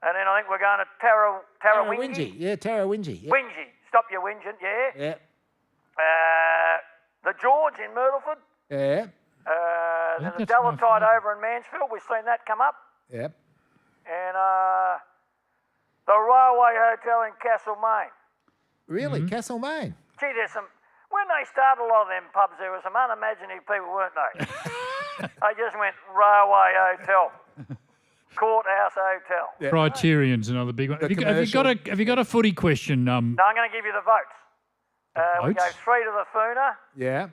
and then I think we're going to Tarawingi. Yeah, Tarawingi. Yeah. Wingy. Stop your whinging, yeah. Yeah. The George in Myrtleford. Yeah. Then the Delatide over in Mansfield. We've seen that come up. Yep. And the Railway Hotel in Castlemaine. Really? Castlemaine? Gee, there's some... When they started a lot of them pubs, there were some unimaginative people, weren't they? They just went Railway Hotel, Courthouse Hotel. Yeah. Criterion's another big one. Have you got a footy question? No, I'm going to give you the votes. We gave 3 to the Funa. Yeah.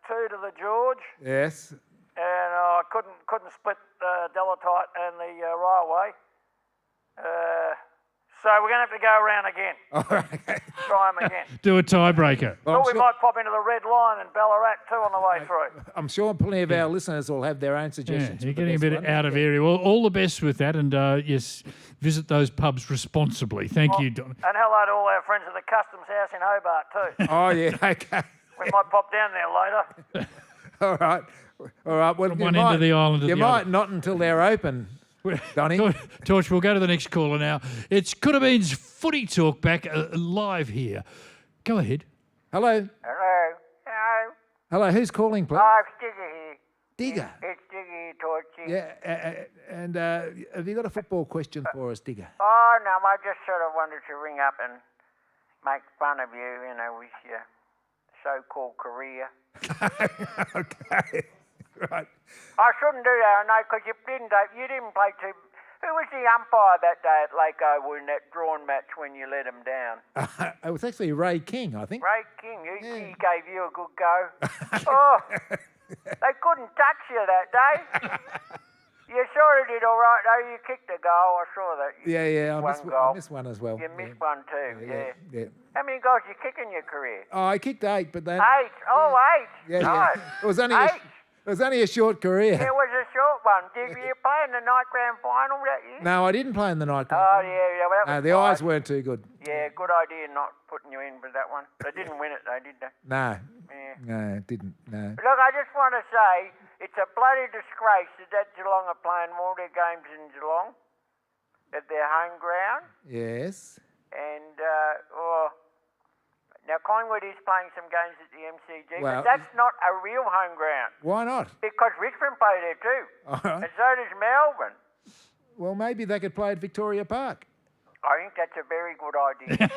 2 to the George. Yes. And I couldn't split Delatite and the Railway. So we're going to have to go around again. All right. Try them again. Do a tiebreaker. Thought we might pop into the Red Lion and Ballarat too on the way through. I'm sure plenty of our listeners will have their own suggestions. Yeah, you're getting a bit out of area. Well, all the best with that, and yes, visit those pubs responsibly. Thank you, Don. And hello to all our friends at the Customs House in Hobart too. Oh yeah, okay. We might pop down there later. All right. Well, From one end of the island to the other. You might not until they're open. Donny. Torch, we'll go to the next caller now. It's Coodabeens Footy Talk back live here. Go ahead. Hello. Hello. Hello. Hello, who's calling, please? Oh, it's Digger here. Digger. It's Digger here, Torchy. Yeah, and have you got a football question for us, Digger? Oh, no, I just sort of wanted to ring up and make fun of you, with your so-called career. Okay. Right. I shouldn't do that, I know, because you didn't play too... Who was the umpire that day at Lake Owood in that drawn match when you let him down? It was actually Ray King, I think. Ray King, he gave you a good go. Oh, they couldn't touch you that day. You sort of did all right, though. You kicked a goal, I saw that. I missed one as well. You missed one too, yeah. How many goals you kick in your career? Oh, I kicked 8, but then... 8? Oh, 8. Yeah, Nice. It was only 8? It was only a short career. It was a short one. Did you play in the night grand final that year? No, I didn't play in the night. Oh, yeah. Well, that was the eyes weren't too good. Yeah, good idea not putting you in for that one. They didn't win it, though, did they? No. Yeah. No, it didn't. No. Look, I just want to say it's a bloody disgrace that Geelong are playing all their games in Geelong at their home ground. Yes. And, now, Collingwood is playing some games at the MCG, Well, but that's not a real home ground. Why not? Because Richmond play there too. All right. And so does Melbourne. Well, maybe they could play at Victoria Park. I think that's a very good idea.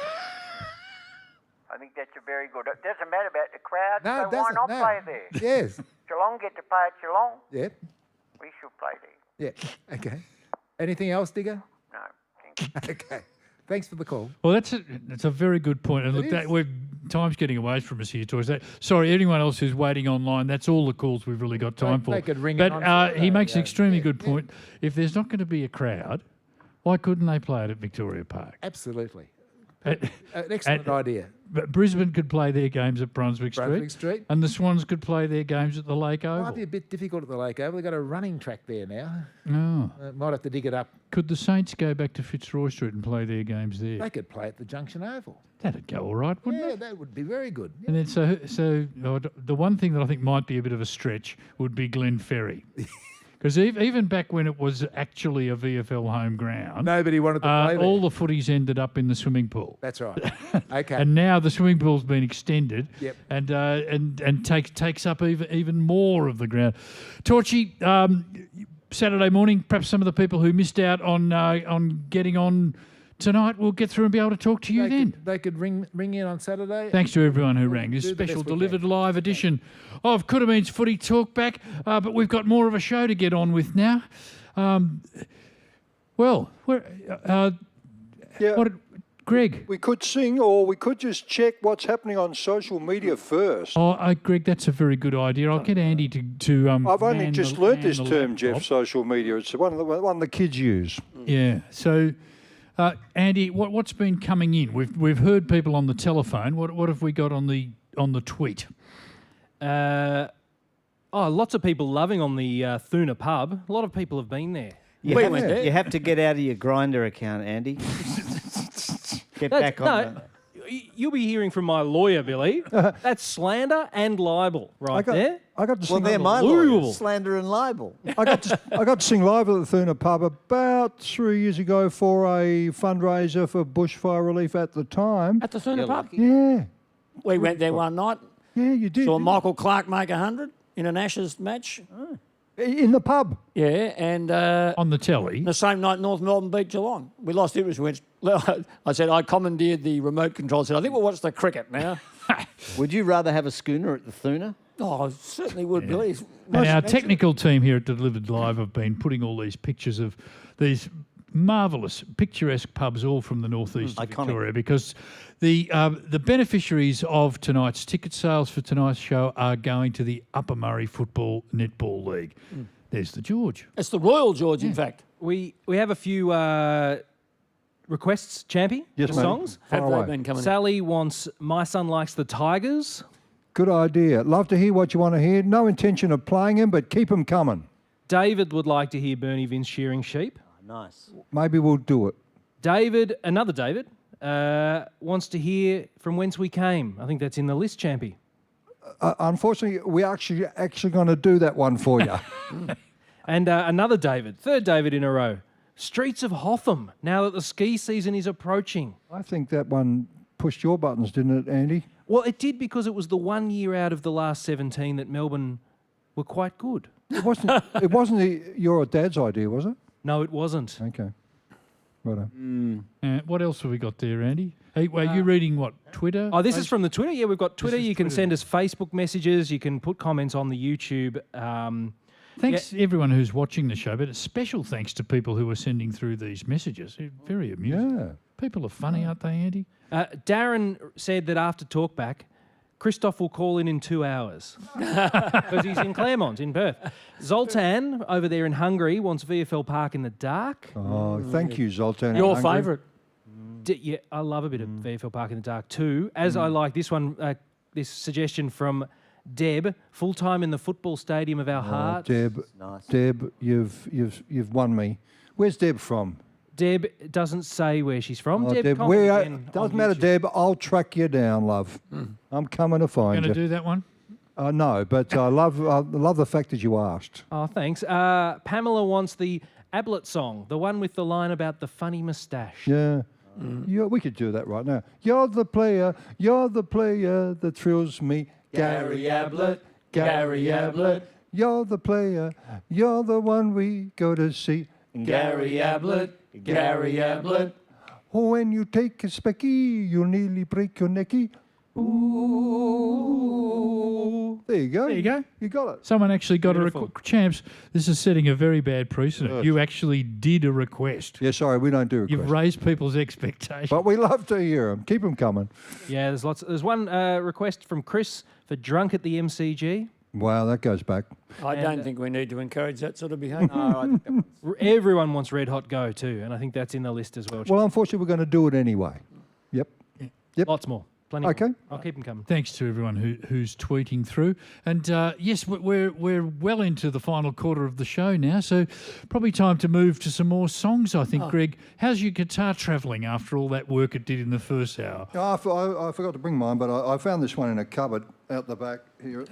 I think that's a very good... It doesn't matter about the crowd, No, so it why doesn't. not No. play there? Yes. Geelong get to play at Geelong. Yeah. We should play there. Yeah. Okay. Anything else, Digger? No, thank you. Okay. Thanks for the call. Well, that's a very good point. And look, time's getting away from us here, Torch. Sorry, anyone else who's waiting online, that's all the calls we've really got time for. They could ring it but on he makes an extremely good point. If there's not going to be a crowd, why couldn't they play it at Victoria Park? Absolutely. An excellent idea. But Brisbane could play their games at Brunswick Street. And the Swans could play their games at the Lake Oval. Might be a bit difficult at the Lake Oval. They've got a running track there now. Oh. Might have to dig it up. Could the Saints go back to Fitzroy Street and play their games there? They could play at the Junction Oval. That'd go all right, wouldn't it? Yeah, that would be very good. Yeah. And then so the one thing that I think might be a bit of a stretch would be Glen Ferry. Because even back when it was actually a VFL home ground, nobody wanted to play there. All the footies ended up in the swimming pool. That's right. Okay. And now the swimming pool's been extended. Yep. And takes up even more of the ground. Torchy, Saturday morning. Perhaps some of the people who missed out on getting on tonight will get through and be able to talk to you then. They could ring in on Saturday. Thanks to everyone who rang. This Do the special best we delivered can. live edition of Coodabeens Footy Talkback. But we've got more of a show to get on with now. Greg? We could sing, or we could just check what's happening on social media first. Greg, that's a very good idea. I'll get Andy to I've only man just the- learnt man this the term, laptop. Jeff. Social media. It's one the kids use. Yeah. So, Andy, what's been coming in? We've heard people on the telephone. What have we got on the tweet? Lots of people loving on the Thuna pub. A lot of people have been there. You have to get out of your Grinder account, Andy. Get back on You'll be hearing from my lawyer, Billy. That's slander and libel there. I got to sing. Well, they're my lawyers, slander and libel. I got to sing live at the Thuna pub about 3 years ago for a fundraiser for bushfire relief at the time. At the Thuna pub? Yeah. We went there one night. Yeah, you did. Saw didn't Michael Clark make 100 in an Ashes match. you? In the pub. Yeah, and On the telly. the same night North Melbourne beat Geelong. We lost interest. We went, I said, I commandeered the remote control. I said, I think we'll watch the cricket now. Would you rather have a schooner at the Thuna? Oh, I certainly would, Billy. And our technical team here at Delivered Live have been putting all these pictures of these marvellous, picturesque pubs all from the northeast of Victoria, because the beneficiaries of tonight's ticket sales for tonight's show are going to the Upper Murray Football Netball League. There's the George. It's the Royal George, in fact. We have a few requests, Champy, Yes, for mate. songs. Fire Have they away. been coming in? Sally wants My Son Likes the Tigers. Good idea. Love to hear what you want to hear. No intention of playing them, but keep them coming. David would like to hear Bernie Vince shearing sheep. Nice. Maybe we'll do it. Another David, wants to hear From Whence We Came. I think that's in the list, Champy. Unfortunately, we're actually going to do that one for you. And another David, third David in a row. Streets of Hotham, now that the ski season is approaching. I think that one pushed your buttons, didn't it, Andy? Well, it did because it was the 1 year out of the last 17 that Melbourne were quite good. It wasn't. It wasn't your dad's idea, was it? No, it wasn't. Okay. Righto. What else have we got there, Andy? Hey, are you reading what, Twitter? Oh, this is from the Twitter. Yeah, we've got Twitter. is You can Twitter. send us Facebook messages. You can put comments on the YouTube. Thanks everyone who's watching the show, but a special thanks to people who are sending through these messages. They're very amusing. Yeah. People are funny, aren't they, Andy? Darren said that after Talkback, Christoph will call in 2 hours because he's in Claremont in Perth. Zoltan over there in Hungary wants VFL Park in the dark. Oh, thank you, Zoltan. Your Hungry. favourite. Yeah, I love a bit of VFL Park in the dark too. As I like this one, this suggestion from Deb, full time in the football stadium of our hearts. Deb, Nice. Deb, you've won me. Where's Deb from? Deb doesn't say where she's from. Oh, Deb, comment where? again Doesn't on matter, YouTube. Deb. I'll track you down, love. I'm coming to find Going to you. do that one? No, but I love the fact that you asked. Oh, thanks. Pamela wants the Ablett song, the one with the line about the funny moustache. Yeah. Yeah, we could do that right now. You're the player that thrills me. Gary Ablett, Gary Ablett. You're the player, you're the one we go to see. Gary Ablett, Gary Ablett. When you take a specky, you'll nearly break your necky. Ooh. There you go. There you go. You got it. Someone actually got Beautiful. a request. Champs, this is setting a very bad precedent. You actually did a request. Yeah, sorry, we don't do requests. You've raised people's expectations. But we love to hear them. Keep them coming. Yeah, there's lots. There's one request from Chris for Drunk at the MCG. Wow, that goes back. I don't think we need to encourage that sort of behaviour. Everyone wants Red Hot Go too, and I think that's in the list as well. Well, unfortunately, we're going to do it anyway. Yep. Lots more. Plenty Okay. more. I'll keep them coming. Thanks to everyone who's tweeting through. And yes, we're well into the final quarter of the show now, so probably time to move to some more songs, I think. Greg, how's your guitar travelling after all that work it did in the first hour? I forgot to bring mine, but I found this one in a cupboard out the back here.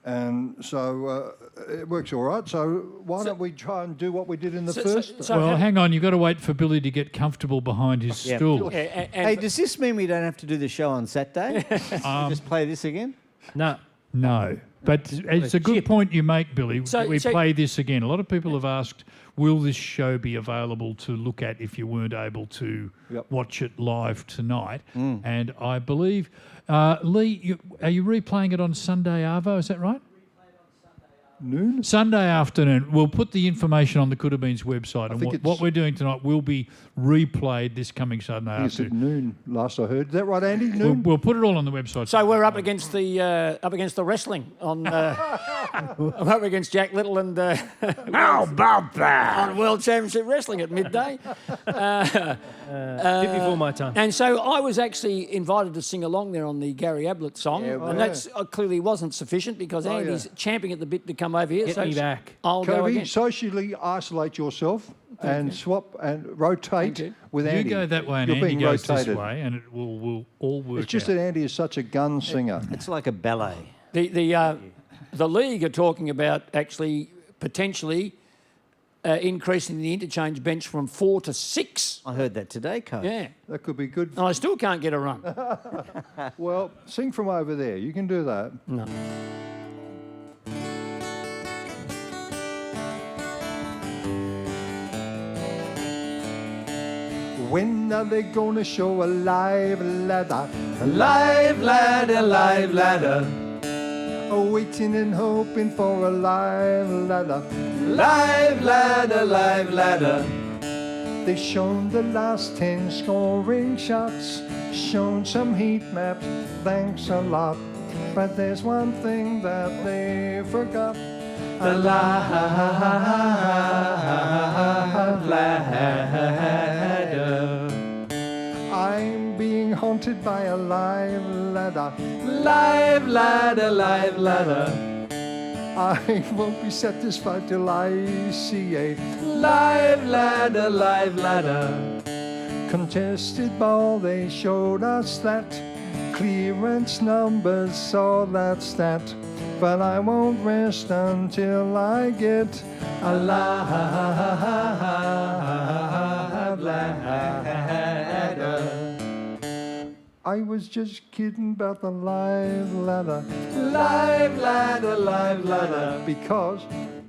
And so it works all right. So why don't we try and do what we did in the first? Well, hang on. You've got to wait for Billy to get comfortable behind his stool. Hey, does this mean we don't have to do the show on Saturday? Just play this again? No. No. But it's a good point you make, Billy. So- we so- play this again. A lot of people have asked, will this show be available to look at if you weren't able to watch it live tonight? And I believe, Lee, are you replaying it on Sunday Arvo? Is that right? Noon? Sunday afternoon. We'll put the information on the Coodabeens website. And think what it's- we're doing tonight will be replayed this coming Sunday I think it's at afternoon. noon, last I heard. Is that right, Andy? Noon? We'll put it all on the website. So we're up against the wrestling on. I'm up against Jack Little and. How about that? On World Championship Wrestling at midday. Bit before my time. And so I was actually invited to sing along there on the Gary Ablett song, and that's clearly wasn't sufficient because Andy's champing at the bit to come over here. Get so me back. I'll go Kobe, again. socially isolate yourself and swap and rotate with you Andy. go that way and You're Andy being goes rotated. this way, and it will all work It's just out. that Andy is such a gun singer. It's like a ballet. The league are talking about actually potentially increasing the interchange bench from 4 to 6. I heard that today, Coach. Yeah, That could be good. and I still can't get a run. Well, sing from over there. You can do that. No. When are they gonna show a live ladder? A live ladder, live ladder. Waiting and hoping for a live ladder. Live ladder, live ladder. They've shown the last 10 scoring shots, shown some heat maps, thanks a lot. But there's one thing that they forgot. A live ladder. I'm being haunted by a live ladder. Live ladder, live ladder. I won't be satisfied till I see a Live ladder, live ladder. contested ball. They showed us that clearance numbers, so that's that. But I won't rest until I get A live ladder. I was just kidding about the live ladder. Live ladder, live ladder. Because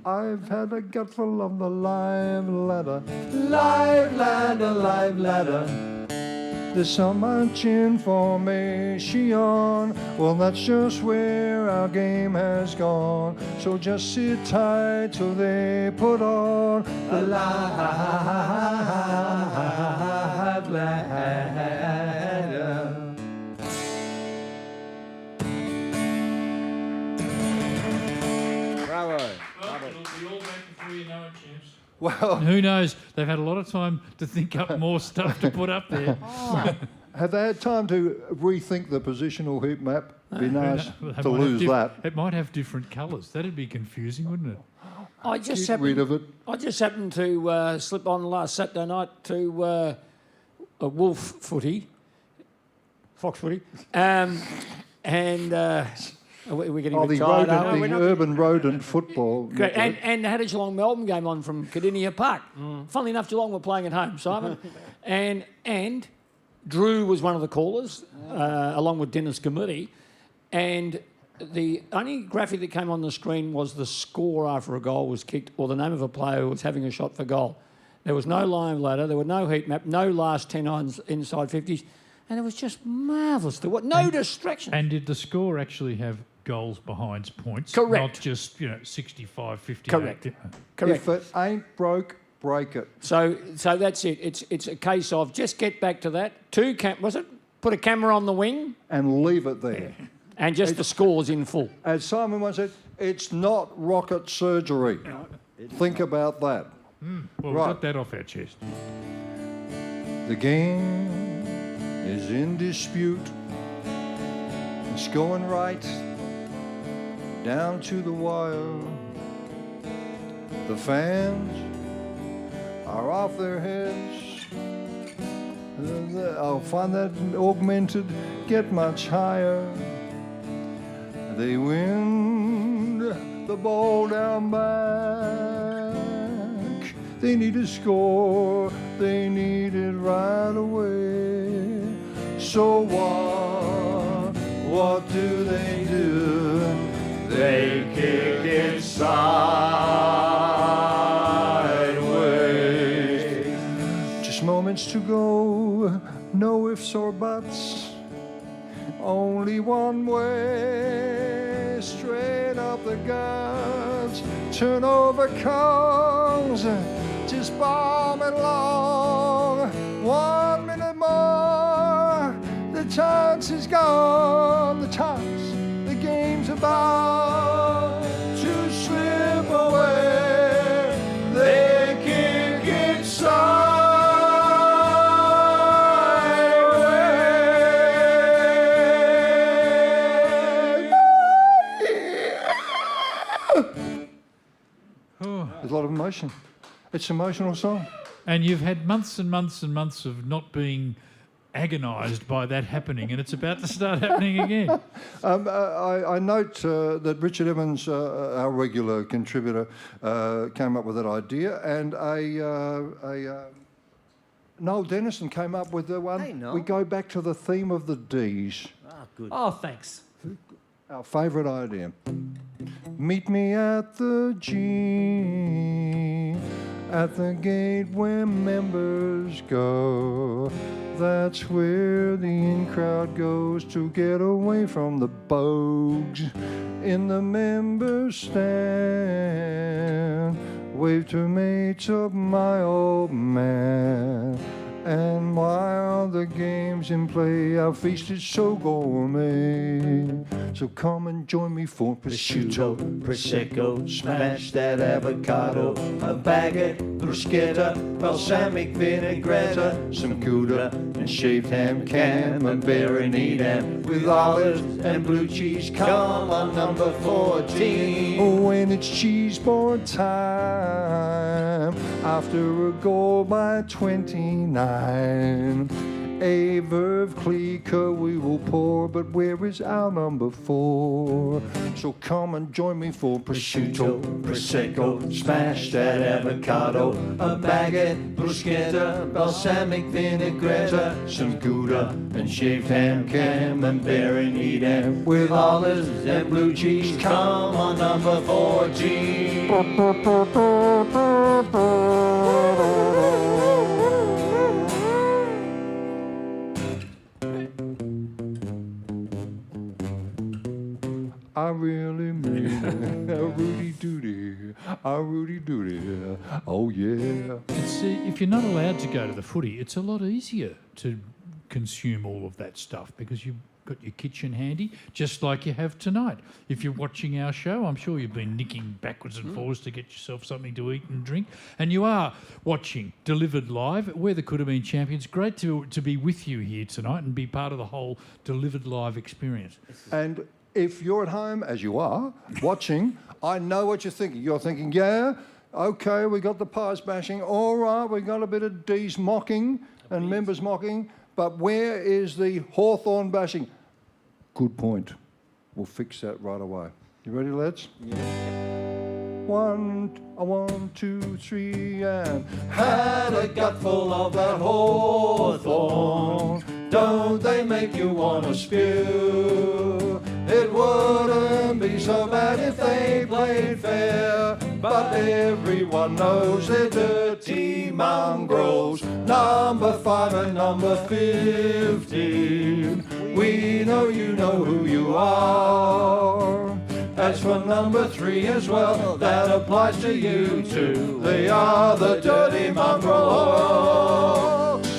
I've had a gutful of the live ladder. Live ladder, live ladder. There's so much information. Well, that's just where our game has gone. So just sit tight till they put on A live ladder. Bravo. Well, Who knows? They've had a lot of time to think up more stuff to put up there. have they had time to rethink the positional heat map? Be nice They to might have lose that. It might have different colours. That'd be confusing, wouldn't it? I just Get rid happened, of it. I just happened to slip on last Saturday night to a wolf footy, fox footy, and we're getting Oh, a bit the tired, rodent, aren't we? the urban rodent football. Great. network. And had a Geelong Melbourne game on from Cardinia Park. Funnily enough, Geelong were playing at home, Simon. and Drew was one of the callers, along with Dennis Gamudi. And the only graphic that came on the screen was the score after a goal was kicked or the name of a player who was having a shot for goal. There was no live ladder, there were no heat map, no last 10 inside 50s. And it was just marvellous to watch. No distraction. And did the score actually have goals behind points? Correct. Not just, 65, 58. Correct. Correct. If it ain't broke, break it. So that's it. It's a case of just get back to that. Put a camera on the wing And leave it there. and just the scores in full. As Simon once said, it's not rocket surgery. Think about that. Well, we Right. got that off our chest. The game is in dispute. It's going right down to the wire. The fans are off their heads. I'll find that augmented get much higher. They win the ball down back. They need a score, they need it right away. So what do they do? they kick it sideways. Just moments to go, no ifs or buts. Only one way, straight up the guts. Turn over cones, just bomb it along. 1 minute more, the chance is gone. The chance, the game's about to slip away. They kick it There's a lot of emotion. It's an emotional song. And you've had months and months and months of not being agonised by that happening, and it's about to start happening again. I note that Richard Evans, our regular contributor, came up with that idea, and Noel Dennison came up with the one. Hey, Noel. We go back to the theme of the D's. Ah, good. Oh, thanks. Our favourite idea. Meet me at the G, at the gate where members go. That's where the in-crowd goes to get away from the bogues. In the members stand, wave to mates of my old man. And while the game's in play, our feast is so gourmet. So come and join me for prosciutto, prosecco, smash that avocado, a baguette, bruschetta, balsamic vinaigrette, some Gouda and shaved ham, camembert and Edam, with olives and blue cheese. Come on, number 14. Oh, when it's cheese board time, after a goal by 29. A verve cliquer we will pour, but where is our number 4? So come and join me for prosciutto, prosecco, smash that avocado, a baguette, bruschetta, balsamic vinaigrette, some Gouda and shaved ham, camembert and Edam, with olives and blue cheese. Come on, number 14. I really mean it. A Rudy Doody. A Rudy Doody. Oh, yeah. It's, if you're not allowed to go to the footy, it's a lot easier to consume all of that stuff because you've got your kitchen handy, just like you have tonight. If you're watching our show, I'm sure you've been nicking backwards and forwards to get yourself something to eat and drink. And you are watching Delivered Live. We're the Coodabeen Champions. Great to be with you here tonight and be part of the whole Delivered Live experience. And if you're at home, as you are, watching, I know what you're thinking. You're thinking, yeah, okay, we got the pies bashing. All right, we got a bit of D's mocking and members mocking. But where is the Hawthorn bashing? Good point. We'll fix that right away. You ready, lads? Yeah. 1, 2, 3, and had a gut full of that Hawthorn. Don't they make you want to spew? It wouldn't be so bad if they played fair, but everyone knows they're dirty mongrels. Number 5 and number 15, we know you know who you are. As for number 3 as well, that applies to you too. They are the dirty mongrel hawks.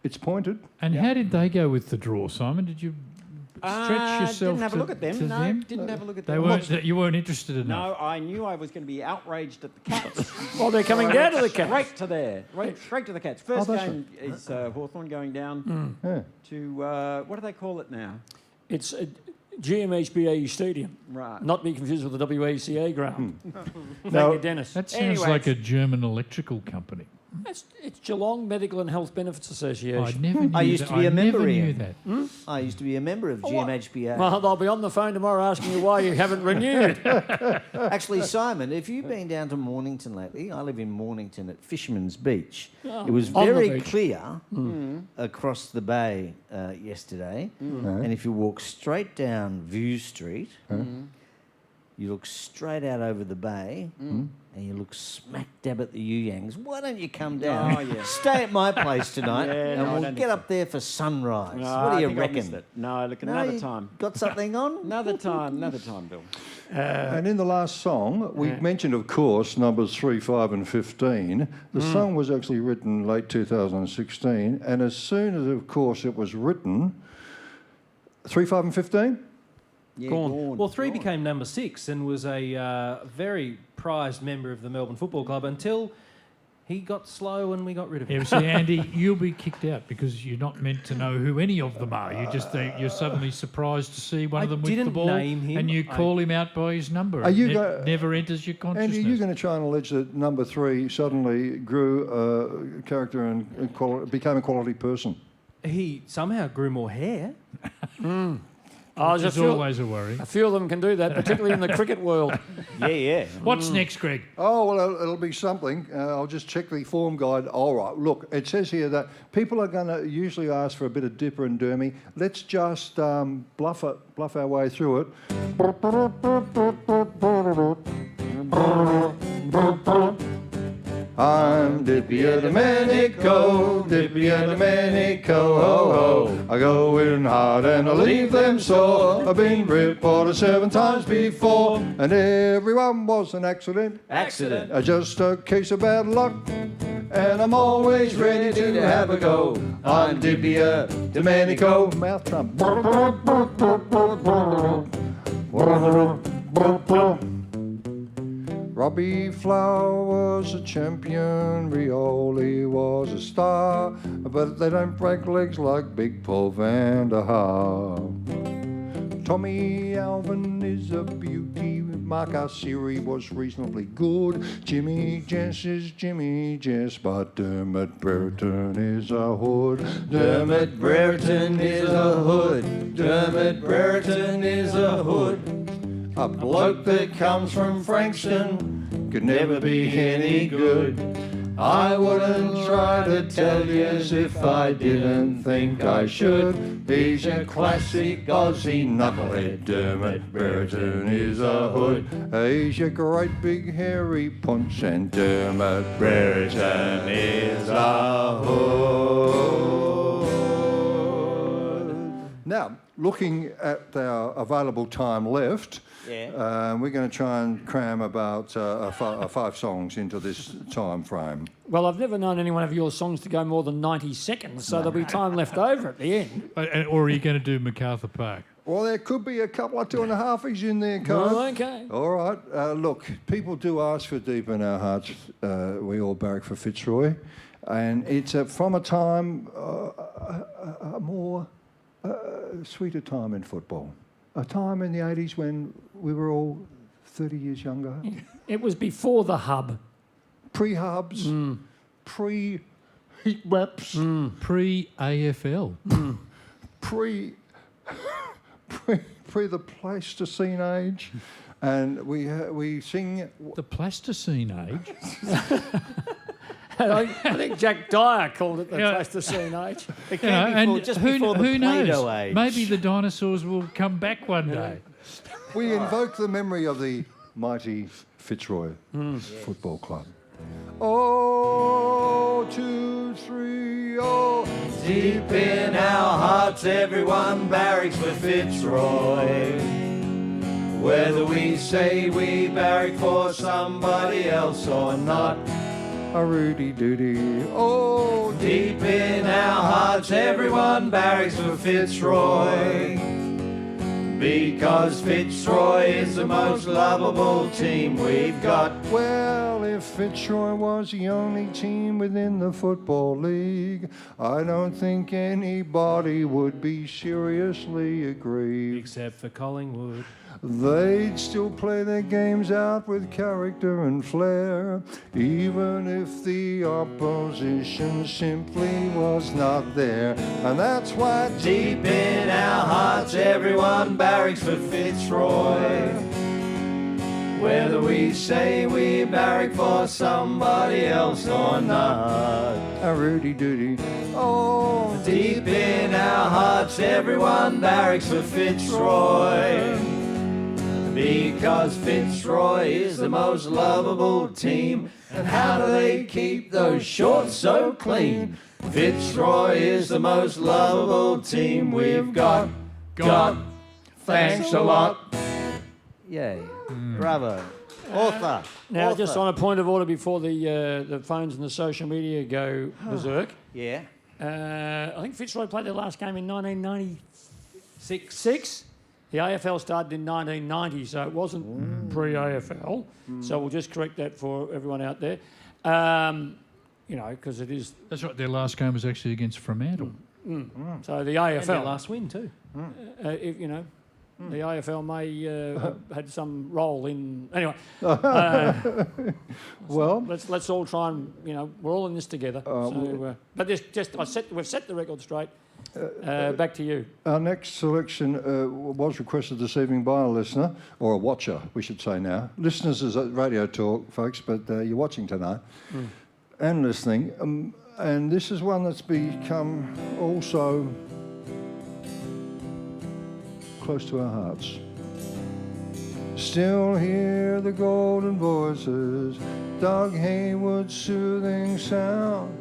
It's pointed. And how did they go with the draw, Simon? Did you stretch yourself didn't have a look at them. to No, them? didn't have a look at They them. weren't. You weren't interested enough. No, I knew I was going to be outraged at the Cats. Well, they're coming down to the Cats. Straight to there. Straight to the Cats. First that's game is Hawthorn going down to, what do they call it now? It's GMHBA Stadium. Right. Not be confused with the WACA ground. Thank Now- you, Dennis. That sounds Anyways. like a German electrical company. It's Geelong Medical and Health Benefits Association. I never knew I used that. to be a member never knew here. that. I used to be a member of GMHBA. Well, they'll be on the phone tomorrow asking you why you haven't renewed. Actually, Simon, have you been down to Mornington lately? I live in Mornington at Fisherman's Beach. Oh, It was on the very beach. clear across the bay yesterday. And if you walk straight down View Street, you look straight out over the bay, and you look smack dab at the Yuyangs. Why don't you come down? Oh, yeah. Stay at my place tonight, Yeah, and no, I we'll don't get think up there for sunrise. No, what do I you think I missed reckon? it. No, look, No, another you time. Got something on? Another time, Bill. And in the last song, we mentioned, of course, numbers 3, 5 and 15. The song was actually written late 2016, and as soon as, of course, it was written, 3, 5 and 15? Yeah, Gone. Well, 3 became number 6 and was a very prized member of the Melbourne Football Club until he got slow and we got rid of him. Yeah, see, Andy, you'll be kicked out because you're not meant to know who any of them are. You're suddenly surprised to see one of them with the didn't ball, name him. and you call him out by his number. Are you It go- never enters your consciousness. Andy, are you going to try and allege that number 3 suddenly grew character and became a quality person? He somehow grew more hair. Which is always a worry. A few of them can do that, particularly in the cricket world. Yeah. What's next, Greg? Oh, well, it'll be something. I'll just check the form guide. All right, look, it says here that people are going to usually ask for a bit of Dipper and Dermy. Let's just bluff our way through it. I'm Dippia Domenico, ho ho. I go in hard and I leave them sore. I've been reported 7 times before, and everyone was an accident. Just a case of bad luck, and I'm always ready to have a go. I'm Dippia Domenico. Mouth trump. Robbie Flower was a champion, Rioli was a star, but they don't break legs like Big Paul van der Haar. Tommy Alvin is a beauty, Mark Arceri was reasonably good, Jimmy Jess is Jimmy Jess, but Dermot Brereton is a hood. Dermot Brereton is a hood. Dermot Brereton is a hood. A bloke that comes from Frankston could never be any good. I wouldn't try to tell yous if I didn't think I should. He's a classic Aussie knucklehead. Dermot Brereton is a hood. He's a great big hairy punch, and Dermot Brereton is a hood. Now, looking at our available time left, we're going to try and cram about 5 songs into this time frame. Well, I've never known any one of your songs to go more than 90 seconds, so there'll be time left over at the end. Or are you going to do MacArthur Park? Well, there could be a couple of 2.5s in there, Code. Oh, okay. All right. Look, people do ask for Deep in Our Hearts. We all barrack for Fitzroy. And it's from a time, a more sweeter time in football. A time in the 80s when we were all 30 years younger. It was before the hub. Pre-hubs, pre-heat maps, Pre-AFL. pre the Pleistocene age. And we sing... The Pleistocene age? I think Jack Dyer called it the Pleistocene age. It came just before the who Plato knows? age. Maybe the dinosaurs will come back one day. We invoke the memory of the mighty Fitzroy Football Club. Oh, 2, 3, oh. Deep in our hearts, everyone barracks for Fitzroy. Whether we say we barrack for somebody else or not. A Rudy Doody, oh. Deep in our hearts, everyone barracks for Fitzroy. Because Fitzroy is the most lovable team we've got. Well, if Fitzroy was the only team within the Football League, I don't think anybody would be seriously aggrieved. Except for Collingwood. They'd still play their games out with character and flair, even if the opposition simply was not there. And that's why deep in our hearts, everyone barracks for Fitzroy. Whether we say we barrack for somebody else or not. A Rudy Doody, oh. Deep in our hearts, everyone barracks for Fitzroy. because Fitzroy is the most lovable team. And how do they keep those shorts so clean? Fitzroy is the most lovable team we've got. Thanks a lot. Yay. Bravo. Author. Now, just on a point of order before the phones and the social media go berserk. Yeah. I think Fitzroy played their last game in 1996. The AFL started in 1990, so it wasn't pre-AFL. So we'll just correct that for everyone out there. You know, because it is... That's right, their last game was actually against Fremantle. So the AFL... And their last win too. If, you know, the AFL may have had some role in... Anyway. Well... Let's all try and, you know, we're all in this together. But we've set the record straight. Back to you. Our next selection was requested this evening by a listener, or a watcher, we should say now. Listeners is at Radio Talk, folks, but you're watching tonight and listening. And this is one that's become also close to our hearts. Still hear the golden voices, Doug Haywood's soothing sound,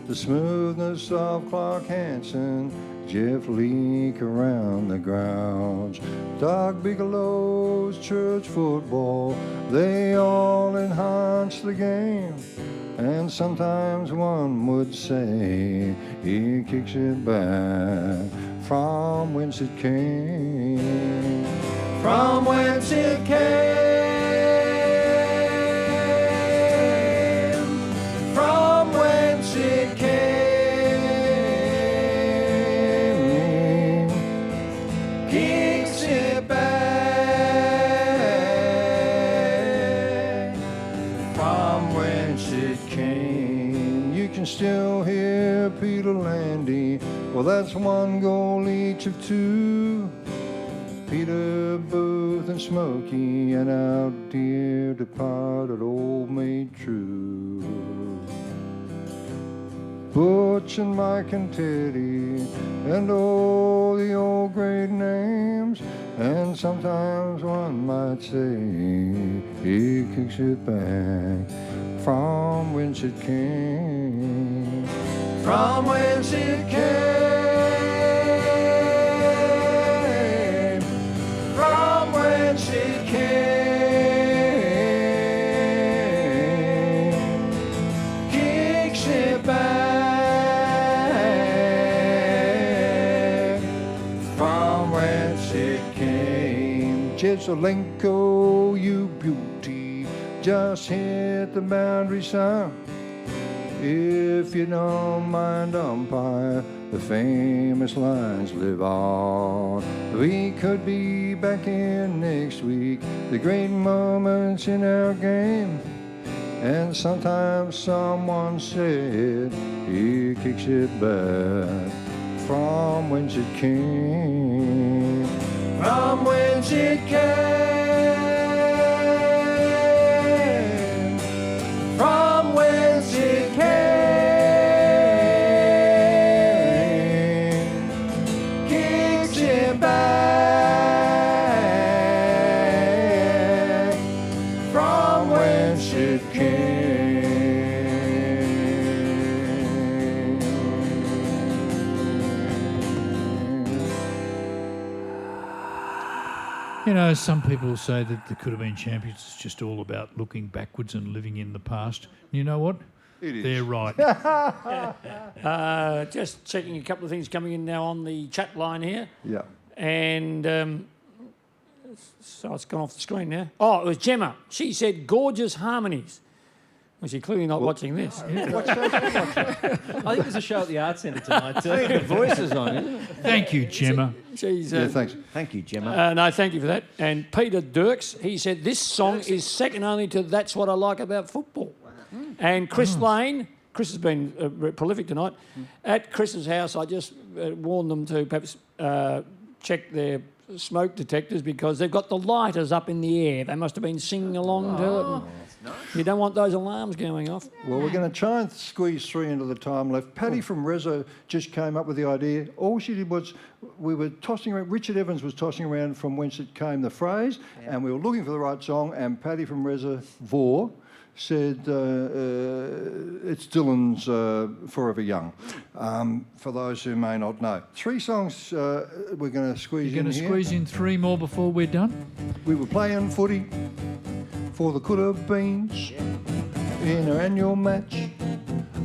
the smoothness of Clark Hansen, Jeff Leake around the grounds, Doug Bigelow's church football, they all enhance the game. And sometimes one would say he kicks it back from whence it came. From whence it came. From whence it came. Kicks it back from whence it came. You can still hear Peter Landy. Well, that's one goal each of two. Peter Booth and Smokey and our dear departed old maid True. Butch and Mike and Teddy and all the old great names. And sometimes one might say he kicks it back from whence it came. From whence it came. From whence it came. Kicks it back from whence it came. Jesselenko, you beauty, just hit the boundary, son. If you don't mind umpire, the famous lines live on. We could be back in next week, the great moments in our game. And sometimes someone said he kicks it back from whence it came. From whence it came. From whence it came. Kicks it back from whence it came. You know, some people say that the Coodabeen Champions is just all about looking backwards and living in the past. You know what? It is. They're right. Just checking a couple of things coming in now on the chat line here. Yeah. And so it's gone off the screen now. Oh, it was Gemma. She said gorgeous harmonies. Well, she's clearly not watching this. I think there's a show at the Arts Centre tonight too. The voices on it. Thank you, Gemma. She's, Yeah, thanks. Thank you, Gemma. no, thank you for that. And Peter Dirks, he said, this song is second only to That's What I Like About Football. And Chris Lane, Chris has been prolific tonight. At Chris's house, I just warned them to perhaps check their smoke detectors because they've got the lighters up in the air. They must have been singing along to it. You don't want those alarms going off. Well, we're going to try and squeeze 3 into the time left. Paddy from Reza just came up with the idea. All she did was we were tossing around. Richard Evans was tossing around from whence it came, the phrase, and we were looking for the right song, and Paddy from Reza Vor said it's Dylan's Forever Young, for those who may not know. 3 songs we're going to squeeze in here. You're going to squeeze in 3 more before we're done? We were playing footy for the Coodabeens in our annual match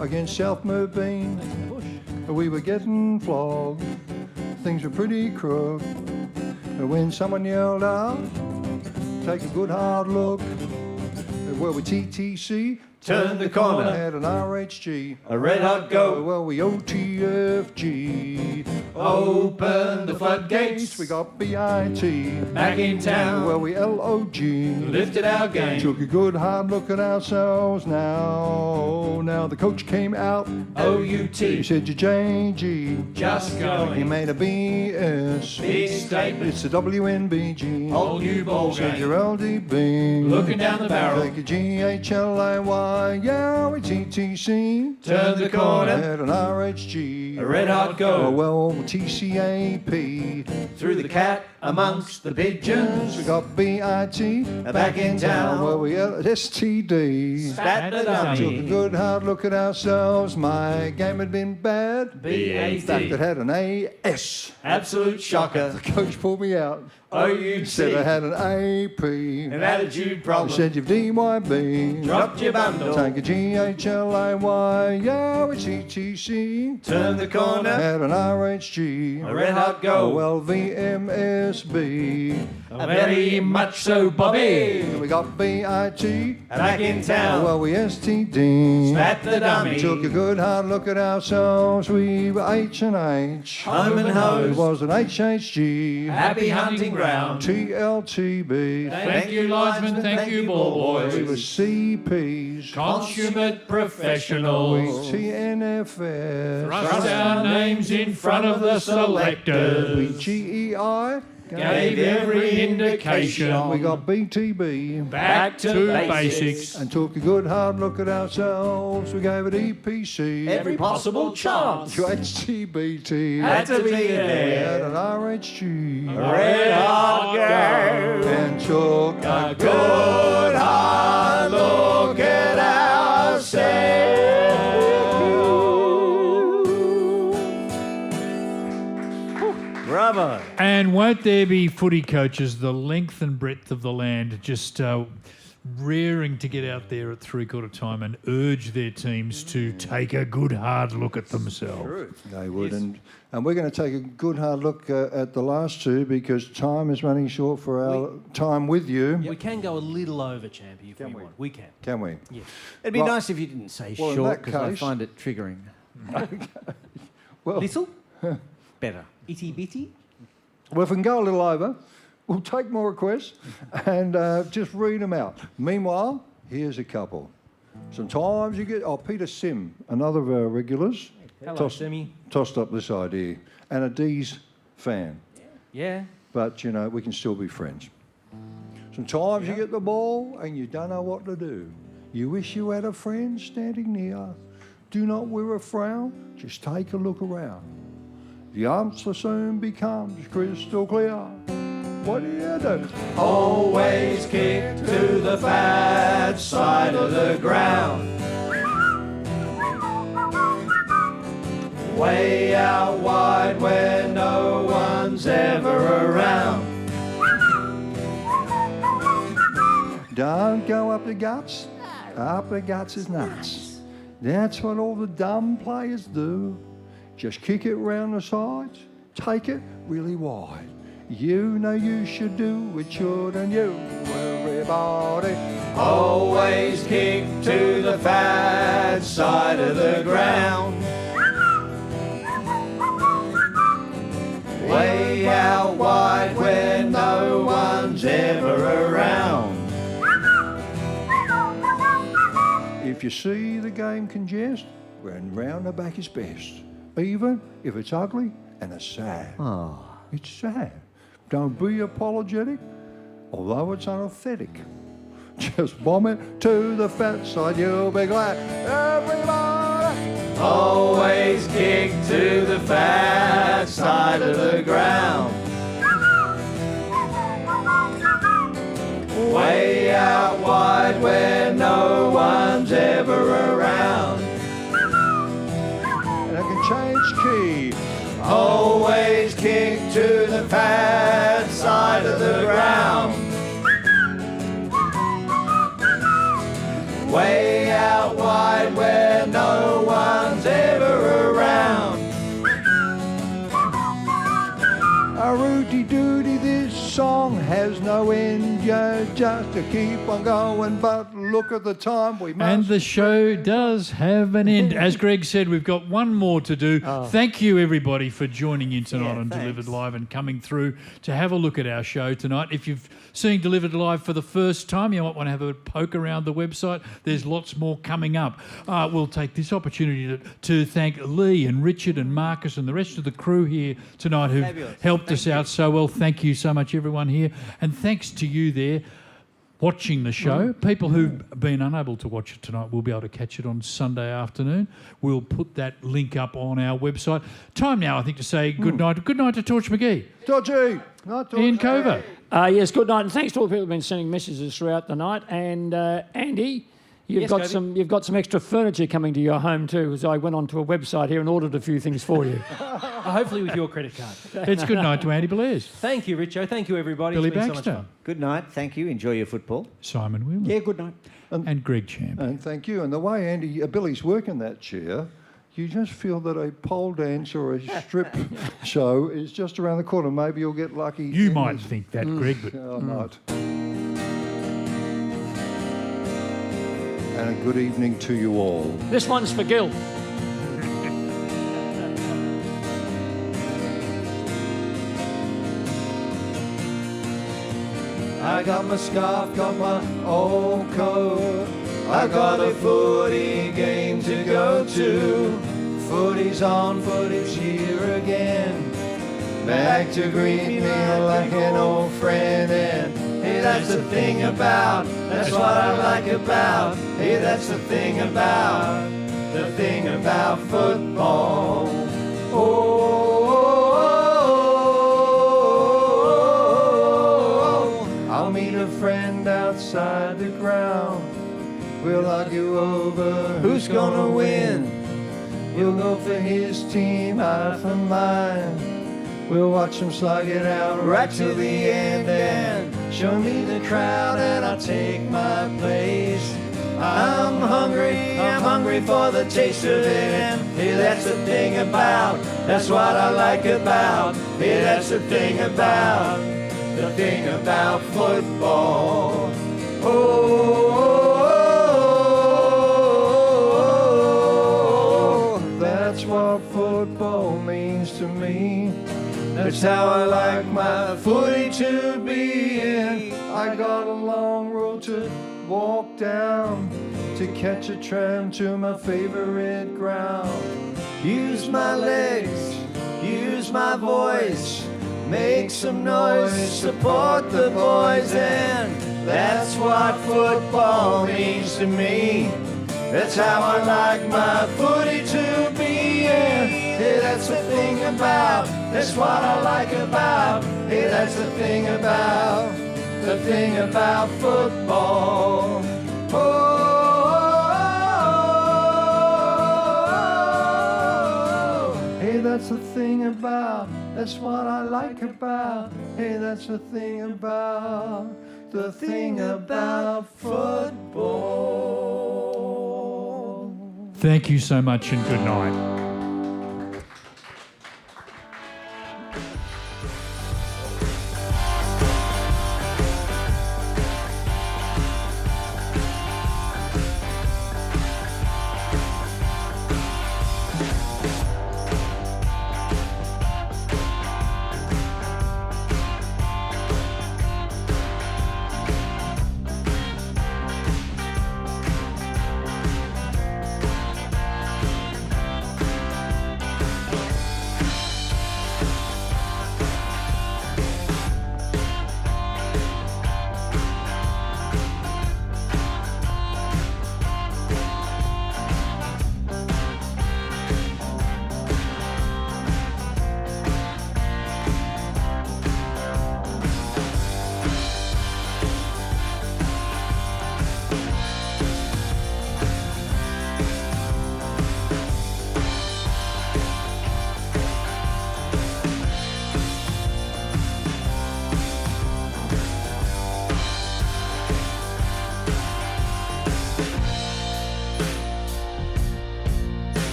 against South Merbean. We were getting flogged, things were pretty crook. When someone yelled out, take a good hard look. Well, we TTC, Turn the corner. Had an RHG, A red hot go. Well, we OTFG, Open the floodgates. We got BIT, Back in town. Well, we LOG, Lifted our game. Took a good hard look at ourselves now. Now the coach came out, OUT. He said your JG, Just going. He made a BS, Big statement. It's a WNBG, Whole new ball said game. your LDB, Looking down the barrel. Take a GHLAY, yeah, we TTC, Turn the corner. Had an RHG, A red hot go. Oh, well, TCAP, Through the cat amongst the pigeons. we got BIT, Back in town. well, we STD. Spat the Took a dummy. good hard look at ourselves. My game had been bad. In fact, it BAT. had an AS. Absolute shocker. The coach pulled me out. OUT. Said I had an AP. An attitude He problem. said you've DYB. Dropped your bundle. Take a GHLAY, yeah, it's ETC. Turn the corner. Had an RHG. A red hot Oh, go. well, VMSB. Very much so, Bobby. We got BIT. Back in Oh, town. well, we STD. Spat the dummy. Took a good hard look at ourselves. We were H&H. Home and It hose. was an HHG. Happy hunting ground. TLTB. Thank you, linesmen. Thank you, ball We were boys. CPs. Consummate professionals. We TNFS. Thrust our names in front of the We selectors. GEI. Gave every indication. We got BTB. Back to basics. And took a good hard look at ourselves. We gave it EPC. Every possible chance. to HTBT. Had to be We had there. an RHG. A red hot go. And took A good hard look at ourselves. Bravo. And won't there be footy coaches the length and breadth of the land just raring to get out there at three-quarter time and urge their teams to take a good hard look at themselves? They would, and we're going to take a good hard look at the last two because time is running short for our time with you. We can go a little over, Champy, if we want. We can. Can we? Yeah. It'd be Right. nice if you didn't say Well, in short that because I case- find it triggering. Well, Little? Better. Itty bitty? well, if we can go a little over, we'll take more requests and just read them out. Meanwhile, here's a couple. Sometimes you get... Oh, Peter Sim, another of our regulars, Hello, Simi. tossed up this idea. And a D's fan. Yeah. But, you know, we can still be friends. Sometimes you get the ball and you don't know what to do. You wish you had a friend standing near. Do not wear a frown, just take a look around. The answer soon becomes crystal clear. What do you do? Always kick to the fat side of the ground. Way out wide where no one's ever around. Don't go up the guts. Up the guts is nuts. That's what all the dumb players do. Just kick it round the sides. Take it really wide. You know you should do it, shouldn't you, everybody? Always kick to the fat side of the ground. Way out wide where no one's ever around. If you see the game congest, when round the back is best. Even if it's ugly and it's sad. Oh. It's sad. Don't be apologetic, although it's unauthentic. Just bomb it to the fat side, you'll be glad. Everybody! Always kick to the fat side of the ground. Way out wide where no one's ever around. And I can change key. Always kick to the fat side of the ground. Way out wide where no one's ever around. A rooty-dooty, this song has no end, just to keep on going, but look at the time we must... And the show does have an end. As Greg said, we've got one more to do. Thank you, everybody, for joining in tonight on Delivered Live and coming through to have a look at our show tonight. If you've seen Delivered Live for the first time, you might want to have a poke around the website. There's lots more coming up. We'll take this opportunity to thank Lee and Richard and Marcus and the rest of the crew here tonight who've helped us out so well. Thank you so much, everyone here. And thanks to you there watching the show. People who've been unable to watch it tonight will be able to catch it on Sunday afternoon. We'll put that link up on our website. Time now, I think, to say good night. Good night to Torch McGee. Torchy! Night, Torch. Ian Cover. Yes, good night, and thanks to all the people who've been sending messages throughout the night. And Andy, you've got some extra furniture coming to your home too, as I went onto a website here and ordered a few things for you. Hopefully with your credit card. It's good night to Andy Blaise. Thank you, Richo. Thank you, everybody. Billy It's been Baxter. so much fun. Good night. Thank you. Enjoy your football. Simon Wheeler. Yeah, good night. And Greg Champ. And thank you. And the way Billy's working that chair, you just feel that a pole dance or a strip show is just around the corner. Maybe you'll get lucky. You might think that, Greg, but... I might. And a good evening to you all. This one's for Gil. I got my scarf, got my old coat. I got a footy game to go to. Footy's on, footy's here again. Back to greet me like an old friend. And hey, that's the thing about, that's what I like about. Hey, that's the thing about football. I'll meet a friend outside the ground. We'll argue over who's gonna win. He'll go for his team, I for mine. We'll watch him slug it out right to the end and show me the crowd and I'll take my place. I'm hungry for the taste of it, and hey, that's the thing about, that's what I like about, hey, that's the thing about football. That's what football means to me. That's how I like my footy to be in. I got a long road to walk down to catch a tram to my favorite ground. Use my legs, use my voice, make some noise, support the boys, and that's what football means to me. That's how I like my footy to be in. Hey, that's the thing about, that's what I like about. Hey, that's the thing about football. Hey, that's the thing about, that's what I like about. Hey, that's the thing about football. Thank you so much and good night.